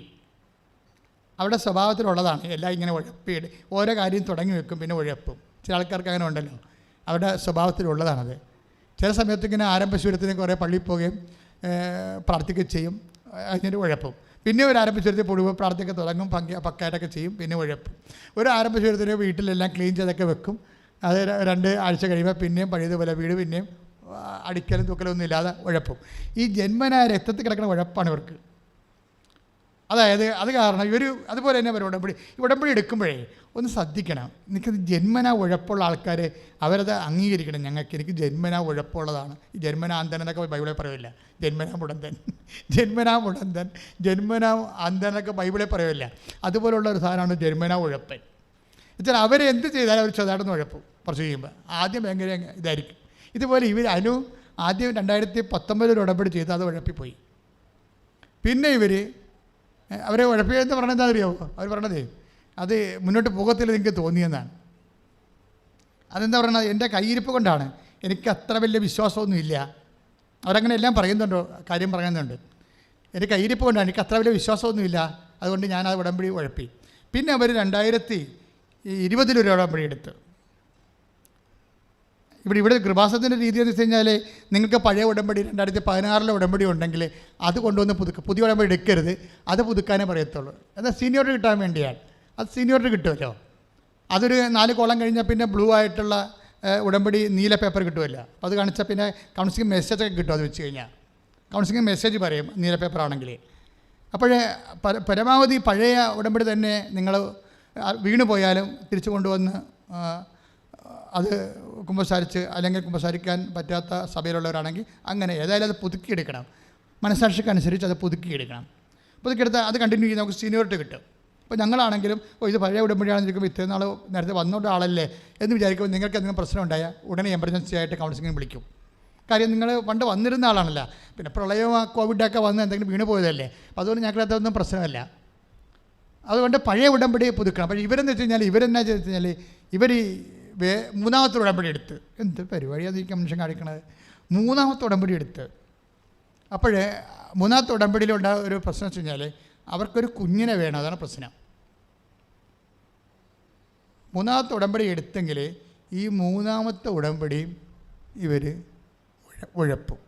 അവരുടെ സ്വഭാവത്തിലുള്ളതാണ് എല്ലാം ഇങ്ങനെ ഉഴപ്പി, ഓരോ കാര്യം തുടങ്ങി വെക്കും പിന്നെ ഉഴപ്പും. ചില ആൾക്കാർക്ക് അങ്ങനെ ഉണ്ടല്ലോ, അവരുടെ സ്വഭാവത്തിലുള്ളതാണത്. ചില സമയത്ത് ഇങ്ങനെ ആരംഭശൂരത്തിന് കുറേ പള്ളിയിൽ പോവുകയും പ്രാർത്ഥിക്കുകയും ചെയ്യും, അതിൻ്റെ ഉഴപ്പും. പിന്നെ ഒരു ആരംഭശൂരത്തിൽ പൊടിവ് പ്രാർത്ഥിക്കുക തുടങ്ങും, പക്കായിട്ടൊക്കെ ചെയ്യും, പിന്നെ ഉഴപ്പും. ഒരു ആരംഭശൂരത്തിന് വീട്ടിലെല്ലാം ക്ലീൻ ചെയ്തൊക്കെ വെക്കും. അത് 2 ആഴ്ച കഴിയുമ്പോൾ പിന്നെയും പഴയതുപോലെ വീട് പിന്നെയും അടിക്കലും തൂക്കലും ഒന്നും ഇല്ലാതെ ഉഴപ്പും. ഈ ജന്മനായ രക്തത്തിൽ കിടക്കുന്ന ഉഴപ്പാണ് ഇവർക്ക്. അതായത് അത് കാരണം ഇവർ അതുപോലെ തന്നെ അവർ ഉടമ്പടി എടുക്കുമ്പോഴേ ഒന്ന് ശ്രദ്ധിക്കണം. എനിക്കത് ജന്മനാ ഉഴപ്പുള്ള ആൾക്കാർ അവരത് അംഗീകരിക്കണം. എനിക്ക് ജന്മനാ ഉഴപ്പുള്ളതാണ്. ഈ ജന്മനാ അന്ധൻ എന്നൊക്കെ ബൈബിളിൽ പറയില്ല. ജന്മനാ മുടന്തൻ, ജന്മനാ അന്ധൻ എന്നൊക്കെ ബൈബിളിൽ പറയില്ല. അതുപോലുള്ള ഒരു സാധനമാണ് ജന്മനാ ഉഴപ്പൻ. എന്നുവെച്ചാൽ അവരെന്ത് ചെയ്താലും അവർ ചെറുതായിട്ടൊന്ന് ഉഴപ്പും. കുറച്ച് കഴിയുമ്പോൾ ആദ്യം ഭയങ്കര ഇതായിരിക്കും. ഇതുപോലെ ആദ്യം 2019 ഉടമ്പടി ചെയ്ത് അത് ഉഴപ്പിപ്പോയി. പിന്നെ അവരെ ഉഴപ്പിയെന്ന് പറഞ്ഞത് എന്താ അറിയാമോ? അവർ പറഞ്ഞത് അത് മുന്നോട്ട് പോകത്തില്ല എനിക്ക് തോന്നിയെന്നാണ്. അതെന്താ പറയുന്നത്? എൻ്റെ കയ്യിരിപ്പ് കൊണ്ടാണ്, എനിക്ക് അത്ര വലിയ വിശ്വാസമൊന്നുമില്ല. അവരങ്ങനെ എല്ലാം കാര്യം പറയുന്നുണ്ട്. എൻ്റെ കയ്യിരിപ്പ് കൊണ്ടാണ്, എനിക്ക് അത്ര വലിയ വിശ്വാസമൊന്നുമില്ല, അതുകൊണ്ട് ഞാൻ ആ ഉടമ്പടി ഉഴപ്പി. പിന്നെ അവർ 2020 ഒരു ഉടമ്പടി എടുത്ത്. ഇവിടെ കൃപാസനത്തിൻ്റെ രീതി എന്ന് വെച്ച് കഴിഞ്ഞാൽ നിങ്ങൾക്ക് പഴയ ഉടമ്പടി 2016 ഉടമ്പടി ഉണ്ടെങ്കിൽ അത് കൊണ്ടുവന്ന് പുതിയ ഉടമ്പടി എടുക്കരുത്, അത് പുതുക്കാനേ പറയത്തുള്ളൂ. എന്നാൽ സീനിയോറിറ്റി കിട്ടാൻ വേണ്ടിയാണ്. അത് സീനിയോറിറ്റി കിട്ടുമല്ലോ. അതൊരു 4 കോളം കഴിഞ്ഞാൽ പിന്നെ ബ്ലൂ ആയിട്ടുള്ള ഉടമ്പടി നീല പേപ്പർ കിട്ടുമല്ലോ. അപ്പോൾ അത് കാണിച്ചാൽ പിന്നെ കൗൺസിലിംഗ് മെസ്സേജൊക്കെ കിട്ടും. അത് വെച്ച് കഴിഞ്ഞാൽ കൗൺസിലിംഗ് മെസ്സേജ് പറയും നീല പേപ്പർ ആണെങ്കിൽ. അപ്പോഴേ പരമാവധി പഴയ ഉടമ്പടി തന്നെ നിങ്ങൾ വീണു പോയാലും തിരിച്ചു കൊണ്ടുവന്ന് അത് കുമ്പസാരിച്ച്, അല്ലെങ്കിൽ കുമ്പസാരിക്കാൻ പറ്റാത്ത സഭയിലുള്ളവരാണെങ്കിൽ അങ്ങനെ ഏതായാലും അത് പുതുക്കിയെടുക്കണം. മനസ്സാക്ഷിക്കനുസരിച്ച് അത് പുതുക്കിയെടുക്കണം. പുതുക്കിയെടുത്താൽ അത് കണ്ടിന്യൂ ചെയ്ത് നമുക്ക് സീനിയോറിറ്റി കിട്ടും. അപ്പോൾ ഞങ്ങളാണെങ്കിലും ഇത് പഴയ ഉടമ്പടിയാണെന്ന് ചോദിക്കുമ്പോൾ ഇത്രയും നാൾ നേരത്തെ വന്നോണ്ട ആളല്ലേ എന്ന് വിചാരിക്കുമ്പോൾ നിങ്ങൾക്ക് എന്തെങ്കിലും പ്രശ്നം ഉണ്ടായാൽ ഉടനെ എമർജൻസി ആയിട്ട് കൗൺസിലിംഗ് വിളിക്കും. കാര്യം നിങ്ങൾ പണ്ട് വന്നിരുന്ന ആളാണല്ലോ. പിന്നെ പ്രളയവും കോവിഡൊക്കെ വന്ന് എന്തെങ്കിലും വീണ് പോയതല്ലേ. അപ്പോൾ അതുകൊണ്ട് ഞങ്ങൾക്ക് അതൊന്നും പ്രശ്നമല്ല. അതുകൊണ്ട് പഴയ ഉടമ്പടി പുതുക്കണം. പക്ഷേ ഇവരെന്ന് വെച്ച് കഴിഞ്ഞാൽ ഇവരെന്നാ വെച്ച് കഴിഞ്ഞാൽ ഇവർ മൂന്നാമത്തെ ഉടമ്പടി എടുത്ത്, എന്ത് പരിപാടിയാണ് ഈ മനുഷ്യൻ കാണിക്കണത്? മൂന്നാമത്തെ ഉടമ്പടി എടുത്ത്. അപ്പോഴേ മൂന്നാമത്തെ ഉടമ്പടിയിലുണ്ടായ ഒരു പ്രശ്നം വെച്ച് കഴിഞ്ഞാൽ അവർക്കൊരു കുഞ്ഞിനെ വേണം. അതാണ് പ്രശ്നം. മൂന്നാമത്തെ ഉടമ്പടി എടുത്തെങ്കിൽ ഈ മൂന്നാമത്തെ ഉടമ്പടിയും ഇവർ ഉഴപ്പും.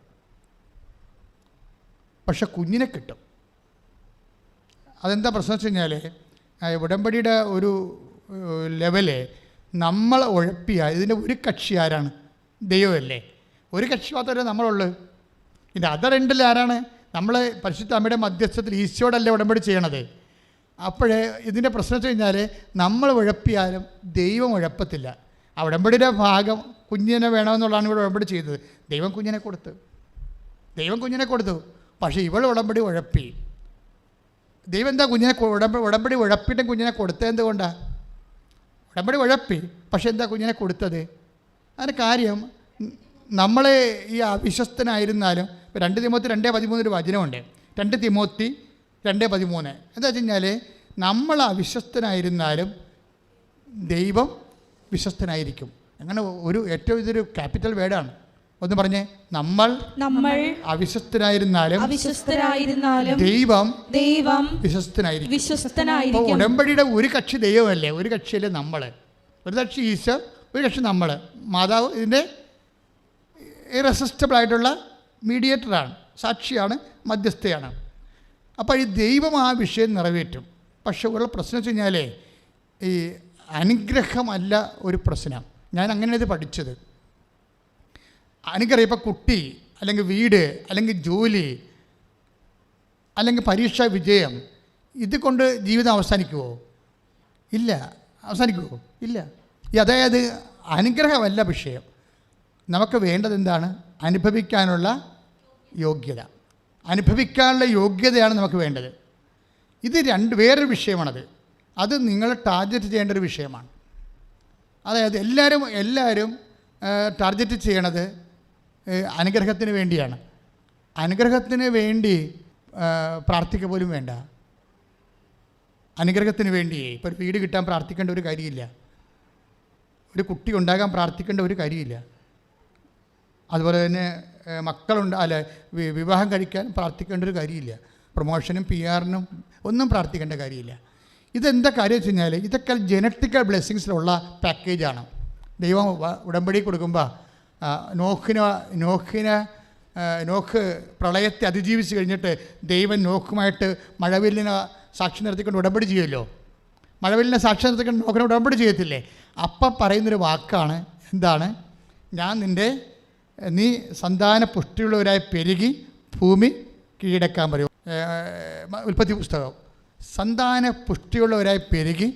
പക്ഷെ കുഞ്ഞിനെ കിട്ടും. അതെന്താ പ്രശ്നം വെച്ച് കഴിഞ്ഞാൽ ഉടമ്പടിയുടെ ഒരു ലെവല് നമ്മൾ ഉഴപ്പിയാൽ ഇതിൻ്റെ ഒരു കക്ഷി ആരാണ്? ദൈവമല്ലേ. ഒരു കക്ഷി മാത്രമല്ലേ നമ്മളുള്ളൂ. ഇതിൻ്റെ അതർ എൻഡിൽ ആരാണ്? നമ്മൾ പരിശുദ്ധ അമ്മയുടെ മധ്യസ്ഥത്തിൽ ഈശോടല്ലേ ഉടമ്പടി ചെയ്യണത്. അപ്പോഴേ ഇതിൻ്റെ പ്രശ്നം വെച്ച് കഴിഞ്ഞാൽ നമ്മൾ ഉഴപ്പിയാലും ദൈവം ഉഴപ്പത്തില്ല. ആ ഉടമ്പടിയുടെ ഭാഗം കുഞ്ഞിനെ വേണമെന്നുള്ളതാണ് ഇവിടെ ഉടമ്പടി ചെയ്തത്. ദൈവം കുഞ്ഞിനെ കൊടുത്തു. പക്ഷേ ഇവൾ ഉടമ്പടി ഉഴപ്പി. ദൈവം എന്താ ഉടമ്പടി ഉഴപ്പിയിട്ടും കുഞ്ഞിനെ കൊടുത്തത് എന്തുകൊണ്ടാണ്? ഉടമ്പടി ഉഴപ്പി, പക്ഷെ എന്താ കുഞ്ഞിനെ കൊടുത്തത്? അതിന് കാര്യം നമ്മൾ ഈ അവിശ്വസ്തനായിരുന്നാലും 2 തിമോത്തി 2:13 ഒരു വചനമുണ്ട്. 2 തിമോത്തി 2:13 എന്താ വെച്ച് കഴിഞ്ഞാൽ നമ്മൾ അവിശ്വസ്തനായിരുന്നാലും ദൈവം വിശ്വസ്തനായിരിക്കും. അങ്ങനെ ഇതൊരു ക്യാപിറ്റൽ വേർഡാണ്. ഒന്ന് പറഞ്ഞേ, നമ്മൾ അവിശ്വസ്തനായിരുന്നാലും ദൈവം വിശ്വസ്തനായിരിക്കും. ഉടമ്പടിയുടെ ഒരു കക്ഷി ദൈവമല്ലേ, ഒരു കക്ഷിയല്ലേ നമ്മൾ. ഒരു കക്ഷി ഈശോ, ഒരു കക്ഷി നമ്മൾ. മാതാവ് ഇതിൻ്റെ ഇറസിസ്റ്റബിൾ ആയിട്ടുള്ള മീഡിയേറ്ററാണ്, സാക്ഷിയാണ്, മധ്യസ്ഥയാണ്. അപ്പോൾ ഈ ദൈവം ആ വിഷയം നിറവേറ്റും. പക്ഷെ ഉള്ള പ്രശ്നം വെച്ച് കഴിഞ്ഞാൽ ഈ അനുഗ്രഹമല്ല ഒരു പ്രശ്നം. ഞാൻ അങ്ങനെയാണ് ഇത് പഠിച്ചത്. അനുഗ്രഹം ഇപ്പോൾ കുട്ടി, അല്ലെങ്കിൽ വീട്, അല്ലെങ്കിൽ ജോലി, അല്ലെങ്കിൽ പരീക്ഷാ വിജയം, ഇത് കൊണ്ട് ജീവിതം അവസാനിക്കുമോ? ഇല്ല. അതായത് അനുഗ്രഹമല്ല വിഷയം. നമുക്ക് വേണ്ടത് എന്താണ്? അനുഭവിക്കാനുള്ള യോഗ്യതയാണ് നമുക്ക് വേണ്ടത്. ഇത് വേറൊരു വിഷയമാണത്. അത് നിങ്ങൾ ടാർഗറ്റ് ചെയ്യേണ്ട ഒരു വിഷയമാണ്. അതായത് എല്ലാവരും ടാർഗറ്റ് ചെയ്യണത് അനുഗ്രഹത്തിന് വേണ്ടിയാണ്. അനുഗ്രഹത്തിന് വേണ്ടി പ്രാർത്ഥിക്കുക പോലും വേണ്ട. അനുഗ്രഹത്തിന് വേണ്ടി ഇപ്പോൾ ഒരു വീട് കിട്ടാൻ പ്രാർത്ഥിക്കേണ്ട ഒരു കാര്യമില്ല. ഒരു കുട്ടി ഉണ്ടാകാൻ പ്രാർത്ഥിക്കേണ്ട ഒരു കാര്യമില്ല. അതുപോലെ തന്നെ വിവാഹം കഴിക്കാൻ പ്രാർത്ഥിക്കേണ്ട ഒരു കാര്യമില്ല. പ്രൊമോഷനും PR-നും ഒന്നും പ്രാർത്ഥിക്കേണ്ട കാര്യമില്ല. ഇതെന്താ കാര്യം വെച്ച് കഴിഞ്ഞാൽ ഇതൊക്കെ ജനറ്റിക്കൽ ബ്ലെസ്സിങ്സിലുള്ള പാക്കേജാണ്. ദൈവം ഉടമ്പടി കൊടുക്കുമ്പോൾ നോക്ക് പ്രളയത്തെ അതിജീവിച്ച് കഴിഞ്ഞിട്ട് ദൈവം നോക്കുമായിട്ട് മഴവില്ലിനെ സാക്ഷി നിർത്തിക്കൊണ്ട് ഉടമ്പടി ചെയ്യുമല്ലോ. മഴവില്ലിനെ സാക്ഷി നിർത്തിക്കൊണ്ട് നോക്കിനെ ഉടമ്പടി ചെയ്യത്തില്ലേ? അപ്പം പറയുന്നൊരു വാക്കാണ് എന്താണ്? നീ സന്താന പുഷ്ടിയുള്ളവരായി പെരുകി ഭൂമി കീഴടക്കാൻ പറയും. ഉൽപ്പത്തി പുസ്തകം സന്താന പുഷ്ടിയുള്ളവരായി പെരുകി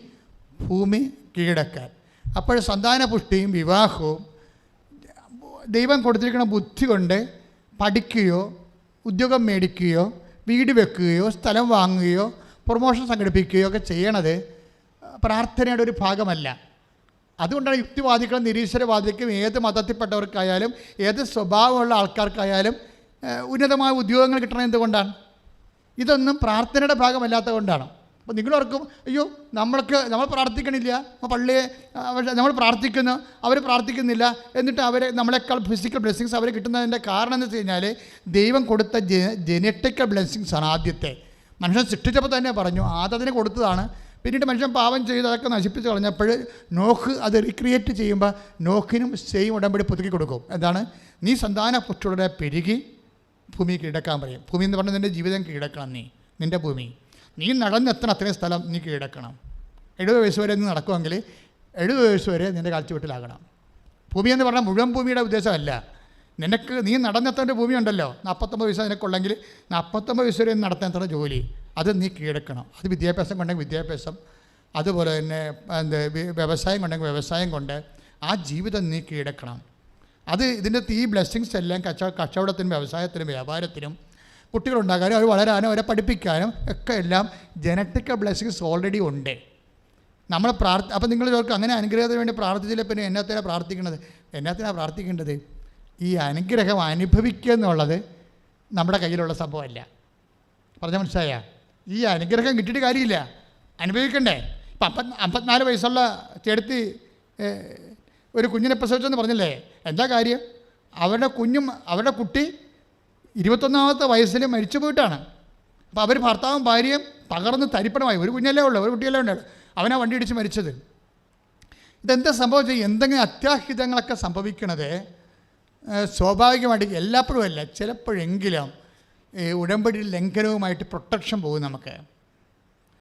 ഭൂമി കീഴടക്കാൻ. അപ്പോൾ സന്താന പുഷ്ടിയും വിവാഹവും ദൈവം കൊടുത്തിരിക്കുന്ന ബുദ്ധി കൊണ്ട് പഠിക്കുകയോ ഉദ്യോഗം മേടിക്കുകയോ വീട് വെക്കുകയോ സ്ഥലം വാങ്ങുകയോ പ്രൊമോഷൻ സംഘടിപ്പിക്കുകയോ ഒക്കെ ചെയ്യണത് പ്രാർത്ഥനയുടെ ഒരു ഭാഗമല്ല. അതുകൊണ്ടാണ് യുക്തിവാദികളും നിരീശ്വരവാദിക്കും ഏത് മതത്തിൽപ്പെട്ടവർക്കായാലും ഏത് സ്വഭാവമുള്ള ആൾക്കാർക്കായാലും ഉന്നതമായ ഉദ്യോഗങ്ങൾ കിട്ടണം. എന്തുകൊണ്ടാണ്? ഇതൊന്നും പ്രാർത്ഥനയുടെ ഭാഗമല്ലാത്തത് കൊണ്ടാണ്. അപ്പോൾ നിങ്ങളോർക്കും അയ്യോ നമ്മൾ പ്രാർത്ഥിക്കണില്ല, പള്ളിയെ നമ്മൾ പ്രാർത്ഥിക്കുന്നു, അവർ പ്രാർത്ഥിക്കുന്നില്ല, എന്നിട്ട് നമ്മളെക്കാൾ ഫിസിക്കൽ ബ്ലെസ്സിങ്സ് അവർ കിട്ടുന്നതിൻ്റെ കാരണം എന്ന് വെച്ച് കഴിഞ്ഞാൽ ദൈവം കൊടുത്ത ജനറ്റിക്കൽ ബ്ലെസ്സിങ്സ് ആണ്. ആദ്യത്തെ മനുഷ്യൻ സൃഷ്ടിച്ചപ്പോൾ തന്നെ പറഞ്ഞു ആദത്തിന് കൊടുത്തതാണ്. പിന്നീട് മനുഷ്യൻ പാപം ചെയ്ത് അതൊക്കെ നശിപ്പിച്ച് കളഞ്ഞപ്പോൾ നോഹ് അത് റീക്രിയേറ്റ് ചെയ്യുമ്പോൾ നോഹിനും സെയിം ഉടമ്പടി പുതുക്കി കൊടുക്കും. എന്താണ്? നീ സന്താന പുഷ്ടിയുടെ പെരുകി ഭൂമി കീഴടക്കാൻ പറയും. ഭൂമി എന്ന് പറഞ്ഞാൽ നിൻ്റെ ജീവിതം കീഴടക്കണം. നിൻ്റെ ഭൂമി നീ നടന്നെത്തണം, അത്രയും സ്ഥലം നീ കീഴടക്കണം. 70 വയസ്സ് വരെ നീ നടക്കുമെങ്കിൽ 70 വയസ്സ് വരെ നിൻ്റെ കാഴ്ചവെട്ടിലാകണം. ഭൂമി എന്ന് പറഞ്ഞാൽ മുഴുവൻ ഭൂമിയുടെ ഉദ്ദേശമല്ല. നീ നടന്നെത്തേണ്ട ഭൂമി ഉണ്ടല്ലോ, 49 വയസ്സ് നിനക്കുള്ളെങ്കിൽ 49 വയസ്സ് വരെ നടത്തേണ്ട ജോലി അത് നീ കീഴടക്കണം. അത് വിദ്യാഭ്യാസം കൊണ്ടെങ്കിൽ വിദ്യാഭ്യാസം, അതുപോലെ തന്നെ വ്യവസായം കൊണ്ടെങ്കിൽ വ്യവസായം കൊണ്ട് ആ ജീവിതം നീ കീഴടക്കണം. അത് ഇതിൻ്റെ ഈ ബ്ലെസ്സിങ്സ് എല്ലാം കച്ചവടത്തിനും വ്യവസായത്തിനും വ്യാപാരത്തിനും കുട്ടികളുണ്ടാക്കാനും അവർ വളരാനും അവരെ പഠിപ്പിക്കാനും ഒക്കെ എല്ലാം ജനറ്റിക്കൽ ബ്ലെസ്സിങ്സ് ഓൾറെഡി ഉണ്ട്. നമ്മൾ അപ്പോൾ നിങ്ങൾ ചോദിക്കും അങ്ങനെ അനുഗ്രഹത്തിന് വേണ്ടി പ്രാർത്ഥിച്ചില്ല പിന്നെ എന്നത്തിനാണ് പ്രാർത്ഥിക്കേണ്ടത്? എന്നത്തിനാണ് പ്രാർത്ഥിക്കേണ്ടത്? ഈ അനുഗ്രഹം അനുഭവിക്കുക എന്നുള്ളത് നമ്മുടെ കയ്യിലുള്ള സംഭവമല്ല. പറഞ്ഞാൽ മനസ്സിലായ? ഈ അനുഗ്രഹം കിട്ടിയിട്ട് കാര്യമില്ല, അനുഭവിക്കണ്ടേ? ഇപ്പം 54 വയസ്സുള്ള ചേർത്തി ഒരു കുഞ്ഞിനെ പ്രസവിച്ചെന്ന് പറഞ്ഞില്ലേ, എന്താ കാര്യം? അവരുടെ കുട്ടി 21ാമത്തെ വയസ്സിൽ മരിച്ചു പോയിട്ടാണ്. അപ്പോൾ അവർ ഭർത്താവും ഭാര്യയും തകർന്ന് തരിപ്പണമായി. ഒരു കുഞ്ഞല്ലേ ഉള്ളൂ, ഒരു കുട്ടിയല്ലേ ഉണ്ട്, അവനാ വണ്ടി ഇടിച്ച് മരിച്ചത്. ഇതെന്താ സംഭവിച്ചത്? എന്തെങ്കിലും അത്യാഹിതങ്ങളൊക്കെ സംഭവിക്കണത് സ്വാഭാവികമായിട്ട് എല്ലാപ്പോഴും അല്ല, ചിലപ്പോഴെങ്കിലും ഉടമ്പടി ലംഘനവുമായിട്ട് പ്രൊട്ടക്ഷൻ പോകും നമുക്ക്.